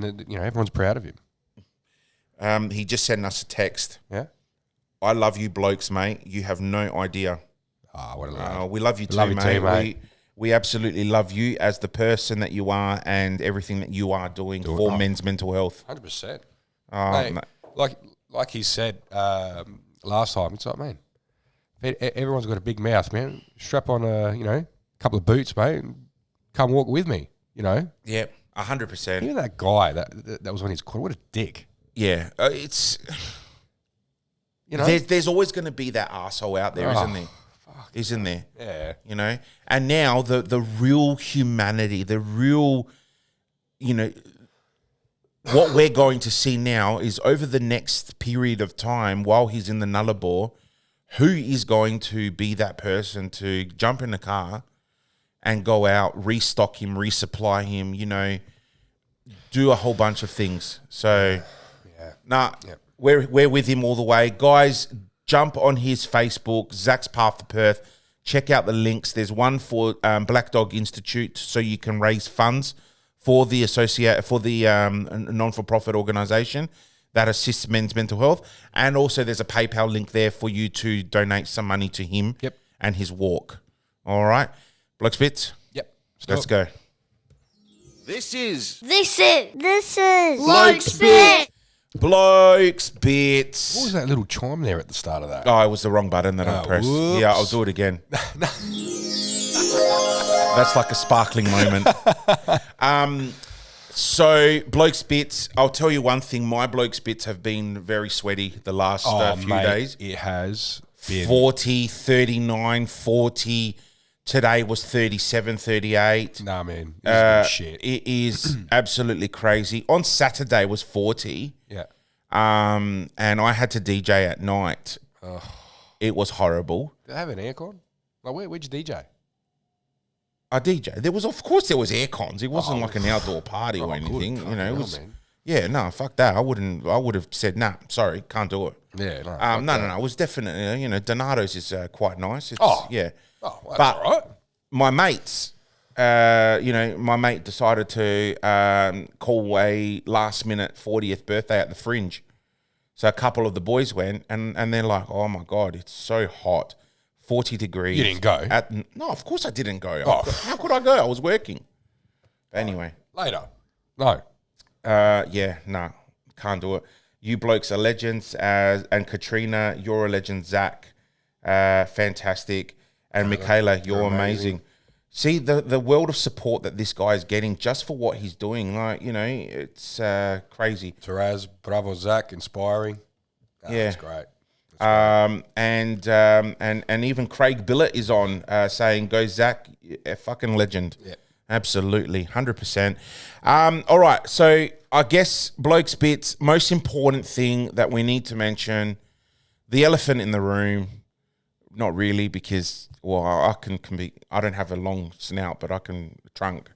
then, everyone's proud of him. He just sent us a text. Yeah. I love you blokes, mate. You have no idea. What a love. We love you too, mate. We absolutely love you as the person that you are and everything that you are doing for men's mental health. 100%. Mate. Like he said last time, it's like, man, everyone's got a big mouth, man. Strap on a couple of boots, mate, and come walk with me. Yeah, 100%. Even that guy that was on his corner, what a dick. Yeah, it's there's always going to be that arsehole out there, isn't there? Isn't there? Yeah. And now the real humanity, the real, what we're going to see now is over the next period of time while he's in the Nullarbor, who is going to be that person to jump in the car and go out, restock him, resupply him, do a whole bunch of things. So, we're with him all the way. Guys, jump on his Facebook, Zach's Path to Perth. Check out the links. There's one for Black Dog Institute, so you can raise funds for the non-for-profit organisation that assists men's mental health. And also there's a PayPal link there for you to donate some money to him and his walk. All right? Bloke Spitz? Yep. Let's go. This is Bloke Spit. Blokes Bits. What was that little chime there at the start of that? Oh, it was the wrong button that I pressed. Whoops. Yeah, I'll do it again. That's like a sparkling moment. So, Blokes Bits, I'll tell you one thing. My Blokes Bits have been very sweaty the last few days. It has been. 40, 39, 40. Today was 37, 38. Nah, man. This has been shit. It is absolutely crazy. On Saturday was 40. Yeah. And I had to DJ at night. It was horrible. Did they have an aircon? Like, where'd you DJ? I DJ. There was aircons. It wasn't like an outdoor party or anything. Good. It was. Man. Yeah, no, fuck that. I would have said, nah, sorry, can't do it. Yeah, no. It was definitely, Donato's is quite nice. It's, yeah. Oh, well, that's but all right. my mates, my mate decided to call a last minute 40th birthday at the Fringe. So a couple of the boys went, and they're like, oh my God, it's so hot. 40 degrees. You didn't go? No, of course I didn't go. Oh. How could I go? I was working. But anyway. Later. No. No, can't do it. You blokes are legends, and Katrina, you're a legend. Zach, fantastic. And Michaela, you're amazing. See, the world of support that this guy is getting just for what he's doing, it's crazy. Taraz, bravo, Zach, inspiring. That's great. And even Craig Billett is on saying, go Zach, a fucking legend. Yeah. Absolutely, 100%. All right, so I guess Blokes Bits, most important thing that we need to mention, the elephant in the room, not really because, I don't have a long snout, but I can trunk.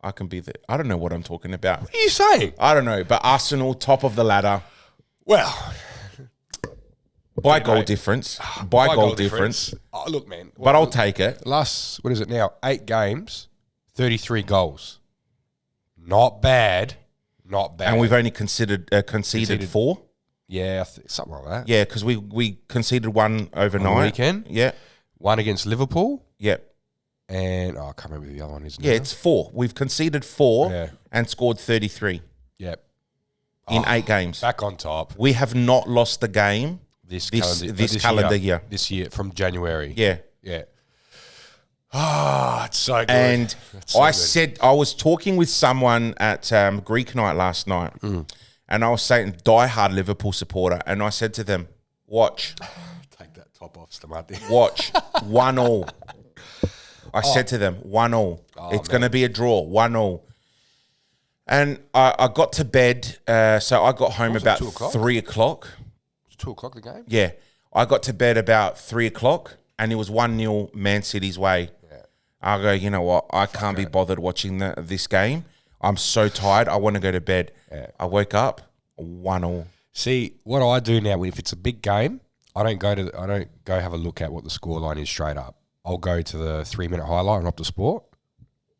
I can be I don't know what I'm talking about. What are you saying? I don't know, but Arsenal, top of the ladder. Well, by goal difference. By goal difference. Oh, look, man. But I'll take it. Last, what is it now? 8 games, 33 goals. Not bad. Not bad. And we've only conceded 4. Yeah, something like that. Yeah, because we conceded one overnight. On the weekend? Yeah. One against Liverpool. Yeah. And, I can't remember who the other one is now. Yeah, it's 4. We've conceded 4 Yeah. and scored 33 Yep. in 8 games. Back on top. We have not lost a game this calendar year. This year, from January. Yeah. Yeah. It's so good. And It's so I good. said, I was talking with someone at Greek night last night, and I was saying, diehard Liverpool supporter, and I said to them, watch, Take that top off, Stamati. watch, 1-1. I said to them, 1-1. It's going to be a draw, 1-1. And I got to bed, so I got home was it, about 2 o'clock? 3 o'clock. It's 2 o'clock the game? Yeah. I got to bed about 3 o'clock, and it was 1-0 Man City's way. I go, you know what? I can't be bothered watching this game. I'm so tired. I want to go to bed. Yeah. I woke up 1-1. See, what I do now, if it's a big game, I don't go have a look at what the scoreline is straight up. I'll go to the 3-minute highlight on Optus Sport.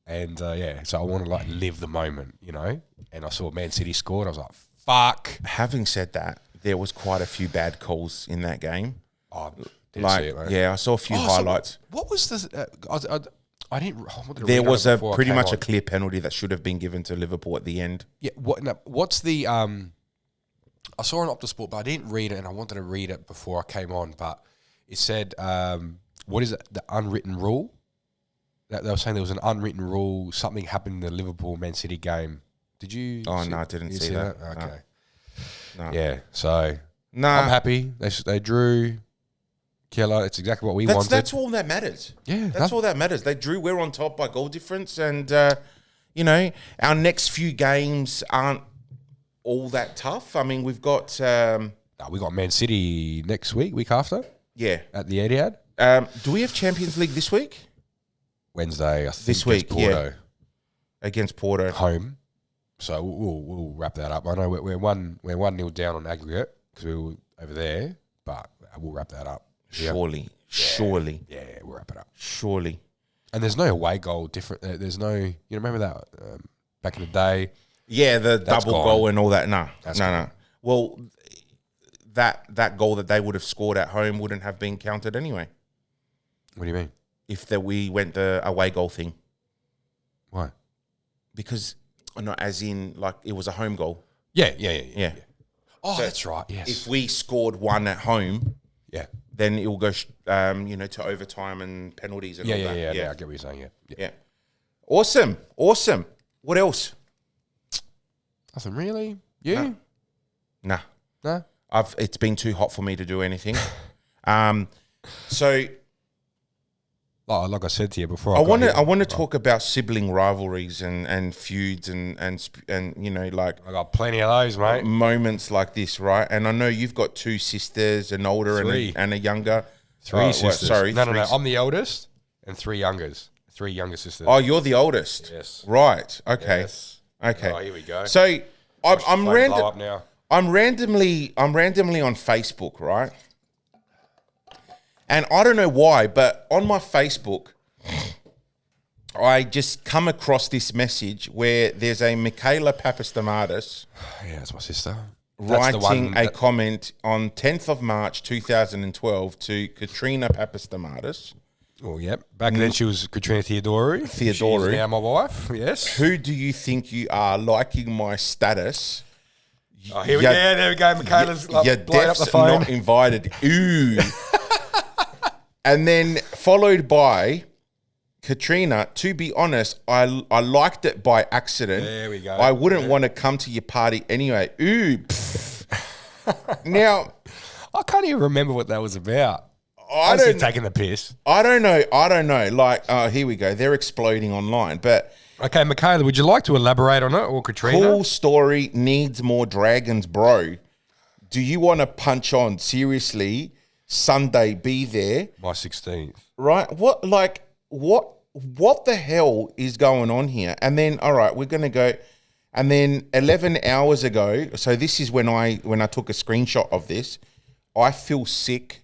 And so I want to like live the moment, you know. And I saw Man City scored. I was like, fuck. Having said that, there was quite a few bad calls in that game. Oh, didn't see it, mate. Yeah, I saw a few highlights. What was the? I didn't. I wanted to There read on was it a before I pretty came much on. a clear penalty that should have been given to Liverpool at the end. Yeah. What's the? I saw an Optus Sport, but I didn't read it, and I wanted to read it before I came on. But it said, "What is it? The unwritten rule." That they were saying there was an unwritten rule. Something happened in the Liverpool Man City game. Did you? Oh, no, I didn't you see that. Okay. No. Yeah. So No, I'm happy. They drew. Keller. It's exactly what we wanted. that's all that matters. Yeah, That's all that matters. They drew. We're on top by goal difference, and you know, our next few games aren't all that tough. I mean, we've got We got Man City next week after yeah. at the Etihad. Do we have Champions League this week? Wednesday, I think. This against week, yeah. Porto Against Porto. home. So we'll wrap that up. I know we're 1-0 down on aggregate because we were over there, but we'll wrap that up. Surely. Yeah, we'll wrap it up. Surely. And there's no away goal different. There's no. You remember that back in the day? Yeah, the That's double gone. goal and all that. No. That's No. gone. Well, that goal that they would have scored at home wouldn't have been counted anyway. What do you mean? If we went the away goal thing. Why? Because, no, as in, like, it was a home goal. Yeah. Oh, So that's right. Yes. If we scored one at home, yeah. then it will go, to overtime and penalties and all that. Yeah. I get what you're saying. Yeah. Yeah. Awesome. What else? Nothing really. You? Nah. No. It's been too hot for me to do anything. So Like I said to you before, I want to talk about sibling rivalries and feuds and you know, like I got plenty of those, mate. moments like this, right? And I know you've got 2 sisters, an older and a younger. Three sisters. No. three I'm the oldest and 3 youngers. 3 younger sisters. Oh, you're the oldest. Yes. Right. Okay. Yes. Okay. Oh, here we go. So I'm Phone random. blow up now. I'm randomly on Facebook, right? And I don't know why, but on my Facebook, I just come across this message where there's a Michaela Papastamatis Yeah, that's my sister. writing a comment on 10th of March 2012 to Katrina Papastamatis. Oh, yep. Back then she was Katrina Theodori. She's now my wife. Yes. Who do you think you are liking my status? Oh, here we go. Yeah, there we go. Michaela's Your blowing up the def's phone. not invited. Ooh. And then followed by Katrina. To be honest, I liked it by accident. There we go. I wouldn't want to come to your party anyway. Ooh. Now, I can't even remember what that was about. I Was he don't. taking the piss? I don't know. Like, here we go. They're exploding online, but Okay, Michaela, would you like to elaborate on it, or Katrina? cool story needs more dragons, bro. Do you want to punch on? Seriously, Sunday, be there. My 16th. Right? What the hell is going on here? And then, all right, we're gonna go. And then 11 hours ago, so this is when I took a screenshot of this. I feel sick.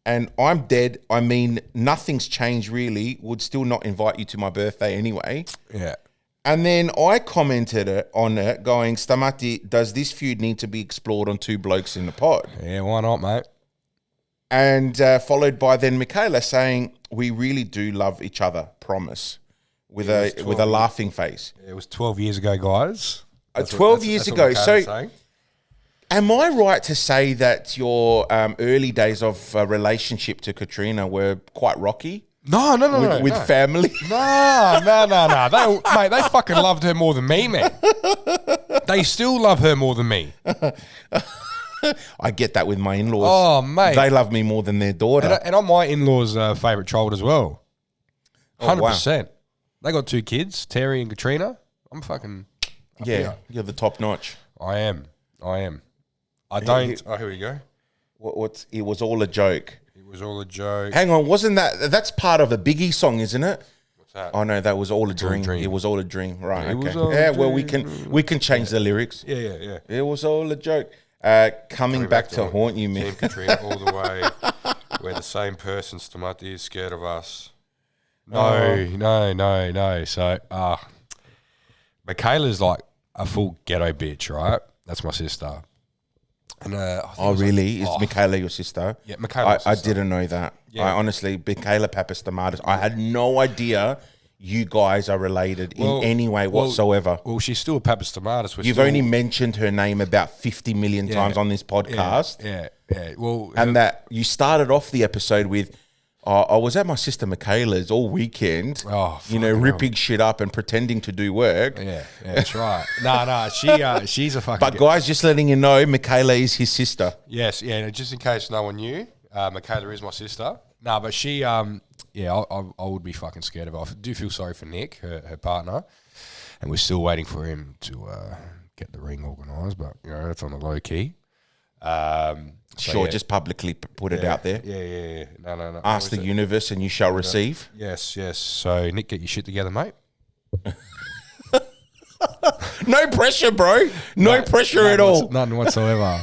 and I'm dead. I mean, nothing's changed really. Would still not invite you to my birthday anyway. Yeah. And then I commented on it going, Stamati, does this feud need to be explored on Two Blokes in the Pod? Yeah, why not, mate? And followed by then Michaela saying, we really do love each other, promise, with a laughing face. It was 12 years ago, guys. 12 years what ago. Michaela's So saying. am I right to say that your early days of relationship to Katrina were quite rocky? No, With family? No. Mate, they fucking loved her more than me, man. They still love her more than me. I get that with my in-laws. Oh, mate. They love me more than their daughter. And I'm my in-laws' favourite child as well. 100%. wow. They got 2 kids, Terry and Katrina. I'm fucking... Yeah, you're the top notch. I am. I don't... Oh, here we go. What's it was all a joke. It was all a joke. Hang on, wasn't that's part of a Biggie song, isn't it? What's that? Oh no, that was all a dream. dream. It was all a dream, right? It Okay. was all a Yeah, well dream. we can change the lyrics. Yeah. It was all a joke. Coming back to haunt you, Team man. Katrina all the way. We're the same person. Stamati is scared of us. No. So, Michaela's like a full ghetto bitch, right? That's my sister. And Oh really? Is Michaela your sister? Yeah, Michaela's I sister. didn't know that. Yeah. I honestly, Michaela Papastamatis, I had no idea you guys are related in any way whatsoever. Well, she's still a Papastamatis. You've only mentioned her name about 50 million times on this podcast. Yeah. Well, And that you started off the episode with, I was at my sister Michaela's all weekend, Oh, ripping shit up and pretending to do work. Yeah, that's right. No, she's a fucking... But guys, just letting you know, Michaela is his sister. Yes, yeah, just in case no one knew, Michaela is my sister. No, but she, I would be fucking scared of her. I do feel sorry for Nick, her partner, and we're still waiting for him to get the ring organised, but, that's on the low key. Sure, just publicly put it out there. Yeah. No. Ask the universe and you shall receive. Yes. So, Nick, get your shit together, mate. No pressure, bro. No pressure at all. None whatsoever.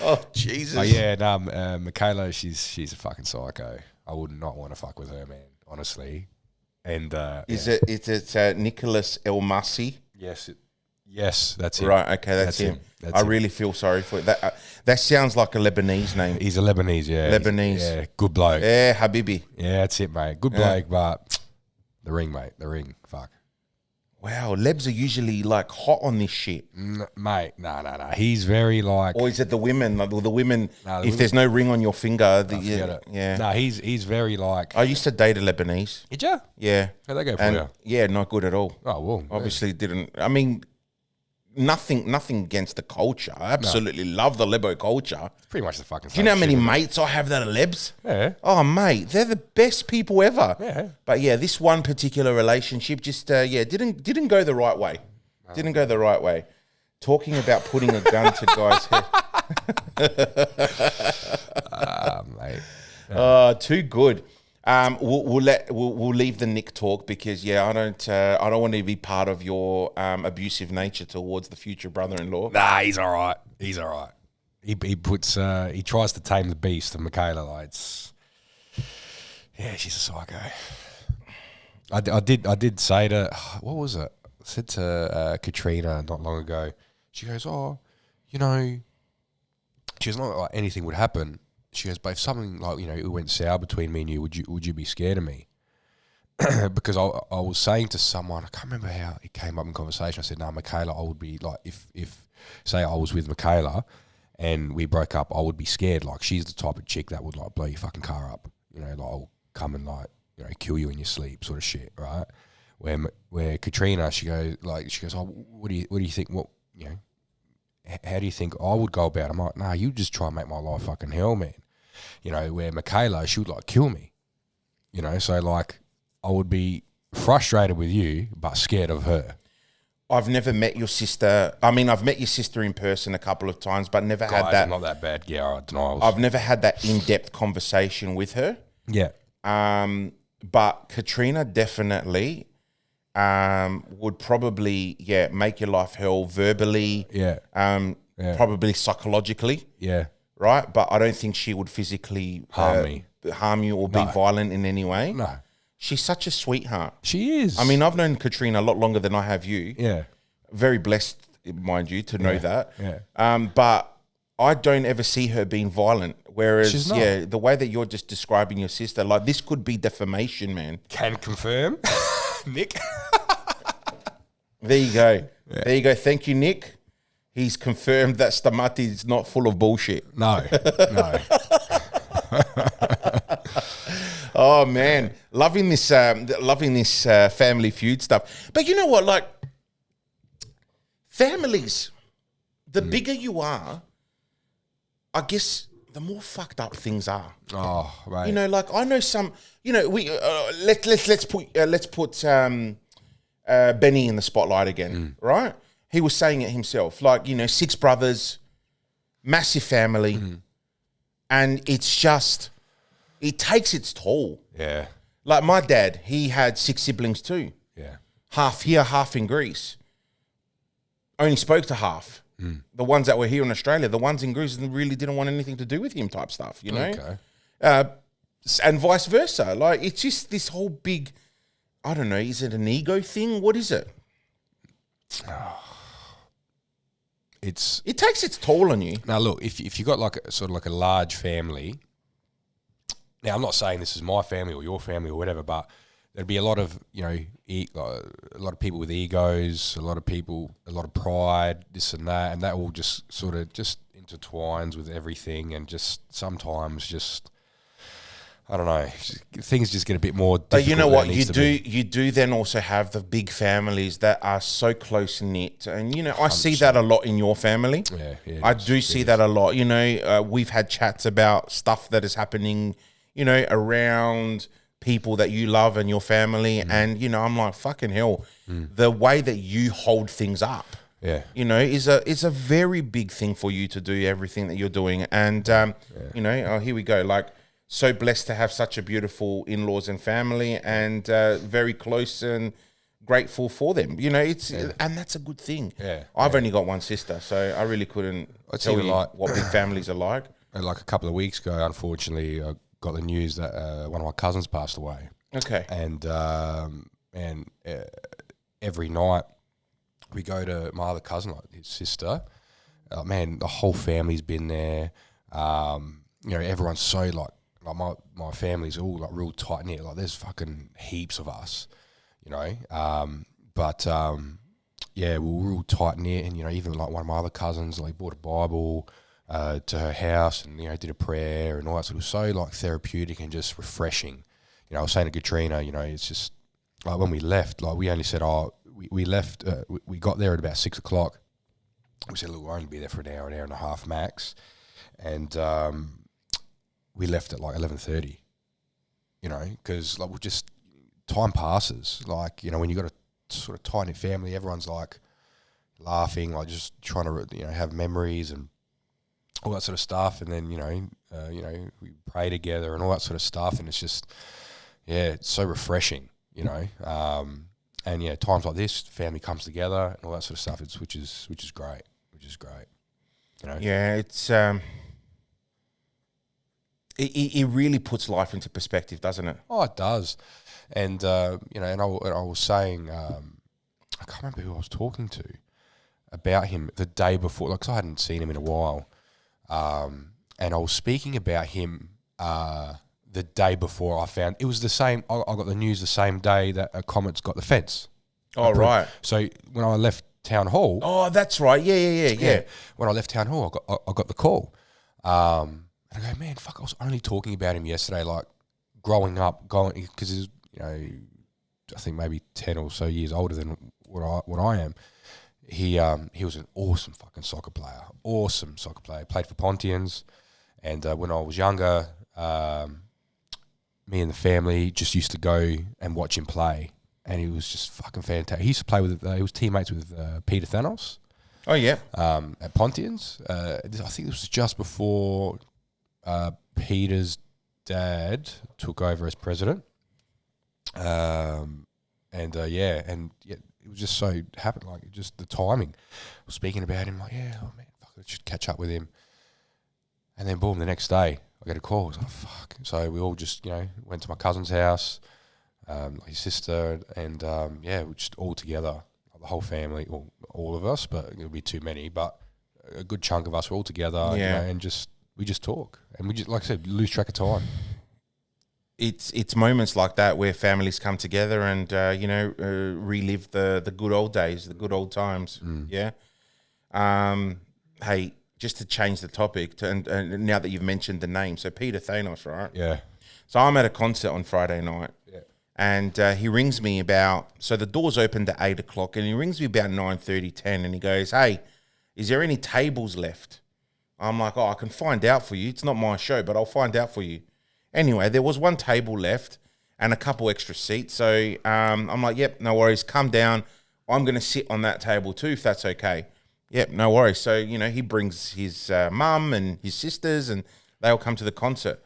Oh, Jesus. Oh, yeah, Michaela, she's a fucking psycho. I would not want to fuck with her, man, honestly. And Is it Nicholas El Masi? Yes, that's him. Right, okay, that's him. I really feel sorry for it. That sounds like a Lebanese name. He's a Lebanese, yeah. Lebanese. Yeah, good bloke. Yeah, Habibi. Yeah, that's it, mate. Good bloke, but the ring, mate. The ring, fuck. Wow, Lebs are usually like hot on this shit. Mate, no. He's very like... Or is it the women? Like, the women, Nah, if there's no ring on your finger, yeah. No, he's very like... I used to date a Lebanese. Did you? Yeah. How'd that go for And you? yeah, not good at all. Oh, well. Obviously didn't. I mean, nothing against the culture. I absolutely love the Lebo culture. It's pretty much the fucking Do you know how many mates I have that are Lebs? Yeah. Oh, mate, they're the best people ever. Yeah. But yeah, this one particular relationship just didn't go the right way. Didn't go the right way. Talking about putting a gun to guys' head. Mate. Too good. We'll leave the Nick talk because I don't want to be part of your abusive nature towards the future brother-in-law. Nah, he's all right. He tries to tame the beast of Michaela. Like, she's a psycho. I did say to, what was it? I said to Katrina not long ago. She goes, she goes, not like anything would happen. She goes, but if something like, it went sour between me and you, would you be scared of me? Because I was saying to someone, I can't remember how it came up in conversation. I said, no, Michaela, I would be like, if say I was with Michaela and we broke up, I would be scared. Like, she's the type of chick that would like blow your fucking car up. Like, I'll come and like, kill you in your sleep sort of shit, right? Where Katrina, she goes, oh, what do you think? What, how do you think I would go about it? I'm like, nah, you just try and make my life fucking hell, man. Where Michaela, she would like kill me. So like I would be frustrated with you, but scared of her. I've never met your sister. I mean, I've met your sister in person a couple of times, but never had that. I'm not that bad. Yeah, I denials. I've never had that in-depth conversation with her. Yeah. But Katrina definitely would probably make your life hell verbally. Yeah. Probably psychologically. Yeah. right? But I don't think she would physically harm you or be violent in any way. No. She's such a sweetheart. She is. I mean, I've known Katrina a lot longer than I have you. Yeah. Very blessed, mind you, to know that. Yeah. But I don't ever see her being violent. Whereas, She's not. yeah, the way that you're just describing your sister, like this could be defamation, man. Can confirm. Nick. There you go. Yeah. There you go. Thank you, Nick. He's confirmed that Stamati is not full of bullshit. No. Oh man, loving this Family Feud stuff. But you know what? Like families, the bigger you are, I guess the more fucked up things are. Oh, right. You know, like I know some. You know, we let's put Benny in the spotlight again, right? He was saying it himself. Like, you know, 6 brothers, massive family, and it's just. It takes its toll. Yeah. Like my dad, he had 6 siblings too. Yeah. Half here, half in Greece. Only spoke to half. The ones that were here in Australia, the ones in Greece really didn't want anything to do with him type stuff, you know? Okay. And vice versa. Like, it's just this whole big, I don't know, is it an ego thing? What is it? It takes its toll on you. Now, look, if you've got like a large family. Now, I'm not saying this is my family or your family or whatever, but there'd be a lot of, you know, a lot of people with egos, a lot of people, a lot of pride, this and that all just sort of just intertwines with everything, and just sometimes just, I don't know, things just get a bit more difficult. But you know what, you do then also have the big families that are so close knit, and you know, I see that a lot in your family. Yeah, I do see that a lot. You know, we've had chats about stuff that is happening, you know, around people that you love and your family. And, you know, I'm like, fucking hell, the way that you hold things up, you know, is a very big thing for you to do everything that you're doing. And, you know, here we go. Like, so blessed to have such a beautiful in-laws and family, and very close and grateful for them. You know, and that's a good thing. I've only got one sister, so I really couldn't tell you what big families are like. Like a couple of weeks ago, unfortunately, I got the news that one of my cousins passed away. Okay. And every night we go to my other cousin, like his sister. Man, the whole family's been there. You know, everyone's so like my family's all like real tight knit. Like there's fucking heaps of us, you know. Yeah, we're real tight knit, and you know, even like one of my other cousins, like bought a Bible to her house, and you know, did a prayer and all that sort of, so like therapeutic and just refreshing. You know, I was saying to Katrina, you know, it's just like when we left, like we only said, we left, we got there at about 6 o'clock. We said, look, we'll only be there for an hour and a half max, and we left at like 11:30. You know, because like time passes. Like, you know, when you got a sort of tight knit family, everyone's like laughing, like just trying to, you know, have memories and all that sort of stuff, and then you know we pray together and all that sort of stuff, and it's just it's so refreshing, you know. And yeah, times like this, family comes together and all that sort of stuff. Which is great, you know. Yeah, it's it really puts life into perspective, doesn't it? Oh, it does. And you know, and I was saying, I can't remember who I was talking to about him the day before, like, 'cause I hadn't seen him in a while. And I was speaking about him the day before. I found it was the same. I got the news the same day that Comets got the fence. Oh, right. So when I left town hall. Oh, that's right. Yeah. When I left town hall, I got the call. And I go, man, fuck! I was only talking about him yesterday, like growing up, because he's, you know, I think maybe 10 or so years older than what I am. He was an awesome fucking soccer player. Awesome soccer player. Played for Pontians. And when I was younger, me and the family just used to go and watch him play. And he was just fucking fantastic. He used to play with, he was teammates with Peter Thanos. Oh, yeah. At Pontians. I think this was just before Peter's dad took over as president. It was just so happened, like just the timing. I was speaking about him, like, oh man, fuck, I should catch up with him. And then boom, the next day I get a call. I was like, fuck. So we all just, went to my cousin's house, his sister, and we're just all together, the whole family, all of us, but it'll be too many, but a good chunk of us were all together, and we just talk. And we just, like I said, lose track of time. It's moments like that where families come together and relive the good old days, the good old times. Yeah. Hey, just to change the topic, and now that you've mentioned the name, so Peter Thanos, right? Yeah. So I'm at a concert on Friday night, and he rings me so the doors opened at 8 o'clock, and he rings me about 9:30, 10, and he goes, "Hey, is there any tables left?" I'm like, "Oh, I can find out for you. It's not my show, but I'll find out for you." Anyway, there was one table left and a couple extra seats. So I'm like, "Yep, no worries. Come down. I'm going to sit on that table too, if that's okay." "Yep, no worries." So, he brings his mum and his sisters, and they all come to the concert.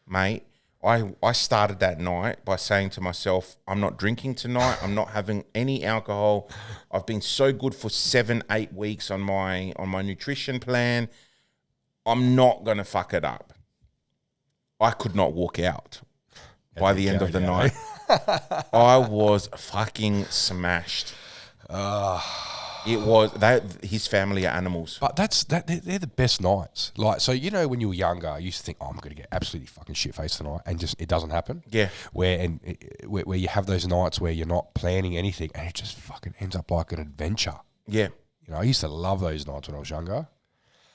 Mate, I started that night by saying to myself, I'm not drinking tonight. I'm not having any alcohol. I've been so good for 7-8 weeks on my nutrition plan. I'm not going to fuck it up. I could not walk out by the end of the night. I was fucking smashed. It was his family are animals. But they're the best nights. Like, so when you were younger, I used to think, oh, I'm going to get absolutely fucking shit faced tonight, and just it doesn't happen. Yeah. Where you have those nights where you're not planning anything, and it just fucking ends up like an adventure. Yeah. I used to love those nights when I was younger.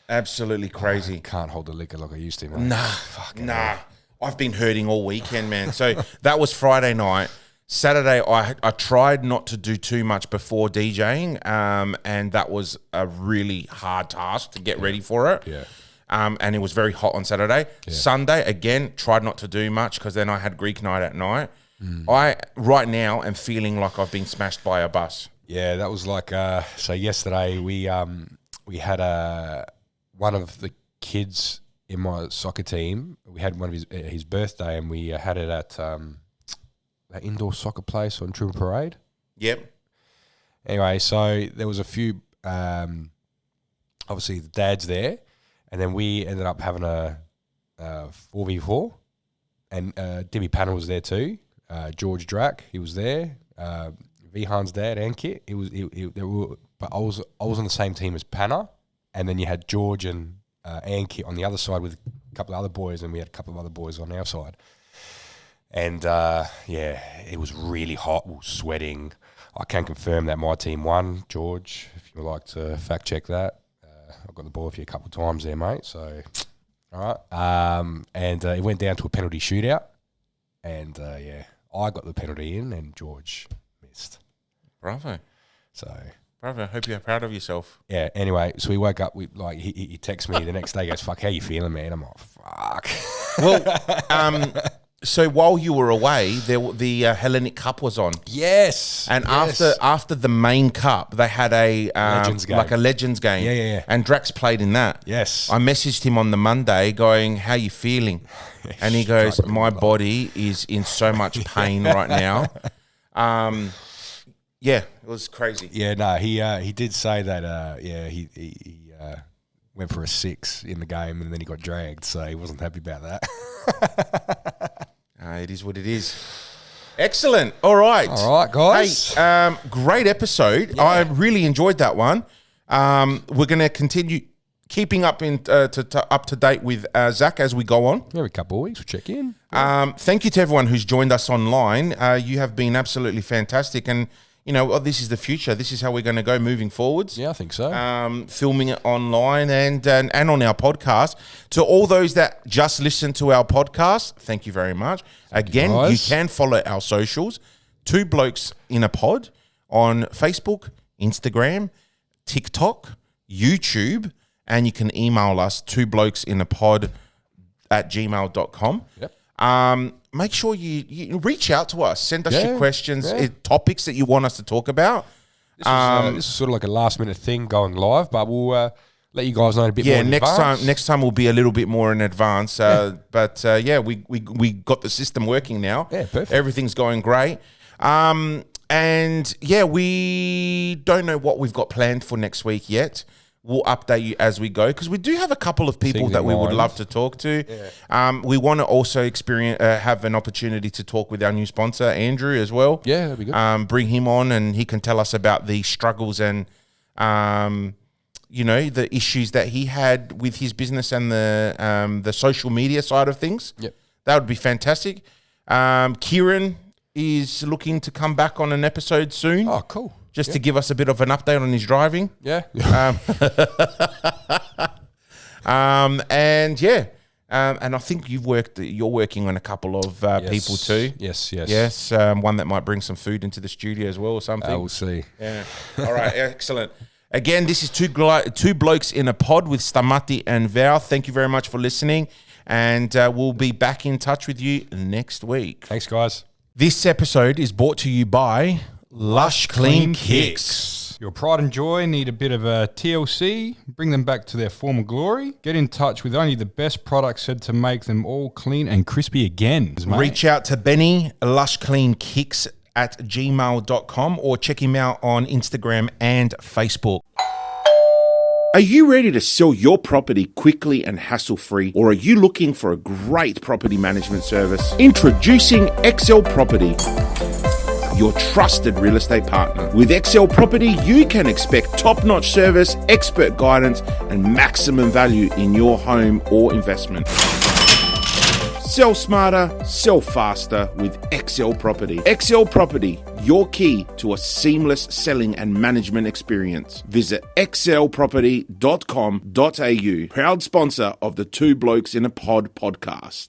Absolutely crazy. I can't hold the liquor like I used to, man. Nah. I've been hurting all weekend, man. So that was Friday night. Saturday, I tried not to do too much before DJing, and that was a really hard task to get ready for it. Yeah. And it was very hot on Saturday. Yeah. Sunday, again, tried not to do much because then I had Greek night at night. I, right now, am feeling like I've been smashed by a bus. Yeah, that was like, so yesterday we had one of the kids in my soccer team, we had one of his birthday, and we had it at that indoor soccer place on Truman Parade. Yep. Anyway, so there was a few, obviously the dads there, and then we ended up having a 4v4, and Debbie Panner was there too. George Drack, he was there. Vihan's dad and Kit, but I was on the same team as Panner, and then you had George and Kit on the other side with a couple of other boys, and we had a couple of other boys on our side. And, it was really hot. We were sweating. I can confirm that my team won, George, if you would like to fact check that. I've got the ball for you a couple of times there, mate. So, all right. And it went down to a penalty shootout. And, I got the penalty in and George missed. Bravo. So... Bravo. I hope you're proud of yourself. Yeah, anyway, so we woke up, he texts me the next day, he goes, fuck, how you feeling, man? I'm like, fuck. Well, so while you were away, the Hellenic Cup was on. Yes. And after the main cup, they had a Legends game. like a Legends game. Yeah. And Drax played in that. Yes. I messaged him on the Monday going, how you feeling? And he goes, my body is in so much pain right now. Yeah, it was crazy. Yeah, no, he did say that. He went for a 6 in the game, and then he got dragged, so he wasn't happy about that. It is what it is. Excellent. All right, guys. Hey, great episode. Yeah. I really enjoyed that one. We're going to continue keeping up up to date with Zach as we go on. Every couple of weeks, we'll check in. Thank you to everyone who's joined us online. You have been absolutely fantastic, and this is the future. This is how we're going to go moving forwards. Yeah, I think so. Filming it online and on our podcast. To all those that just listen to our podcast, thank you very much. Again, you can follow our socials, 2 Blokes in a Pod, on Facebook, Instagram, TikTok, YouTube, and you can email us 2blokesinapod@gmail.com. Yep. Make sure you reach out to us. Send us your questions, topics that you want us to talk about. This is sort of like a last minute thing going live, but we'll let you guys know a bit more in advance. Next time will be a little bit more in advance. But we got the system working now. Yeah, perfect. Everything's going great. And we don't know what we've got planned for next week yet. we'll update you as we go, because we do have a couple of people Things that in we would mind. love to talk to. We want to also have an opportunity to talk with our new sponsor, Andrew, as well. Yeah, that'd be good. Bring him on, and he can tell us about the struggles and the issues that he had with his business and the social media side of things. Yep. That would be fantastic. Kieran is looking to come back on an episode soon. Oh, cool. Just to give us a bit of an update on his driving. Yeah. And I think you're working on a couple of people too. Yes. One that might bring some food into the studio as well or something. We'll see. Yeah. All right. Excellent. Again, this is two blokes in a pod with Stamati and Val. Thank you very much for listening, and we'll be back in touch with you next week. Thanks, guys. This episode is brought to you by Lush Clean Kicks. Your pride and joy need a bit of a TLC, bring them back to their former glory. Get in touch with only the best products said to make them all clean and crispy again. Reach out to Benny, Lush Clean Kicks at gmail.com, or check him out on Instagram and Facebook. Are you ready to sell your property quickly and hassle-free, or are you looking for a great property management service? Introducing XL Property, your trusted real estate partner. With XL Property, you can expect top-notch service, expert guidance, and maximum value in your home or investment. Sell smarter, sell faster with XL Property. XL Property, your key to a seamless selling and management experience. Visit xlproperty.com.au, proud sponsor of the Two Blokes in a Pod podcast.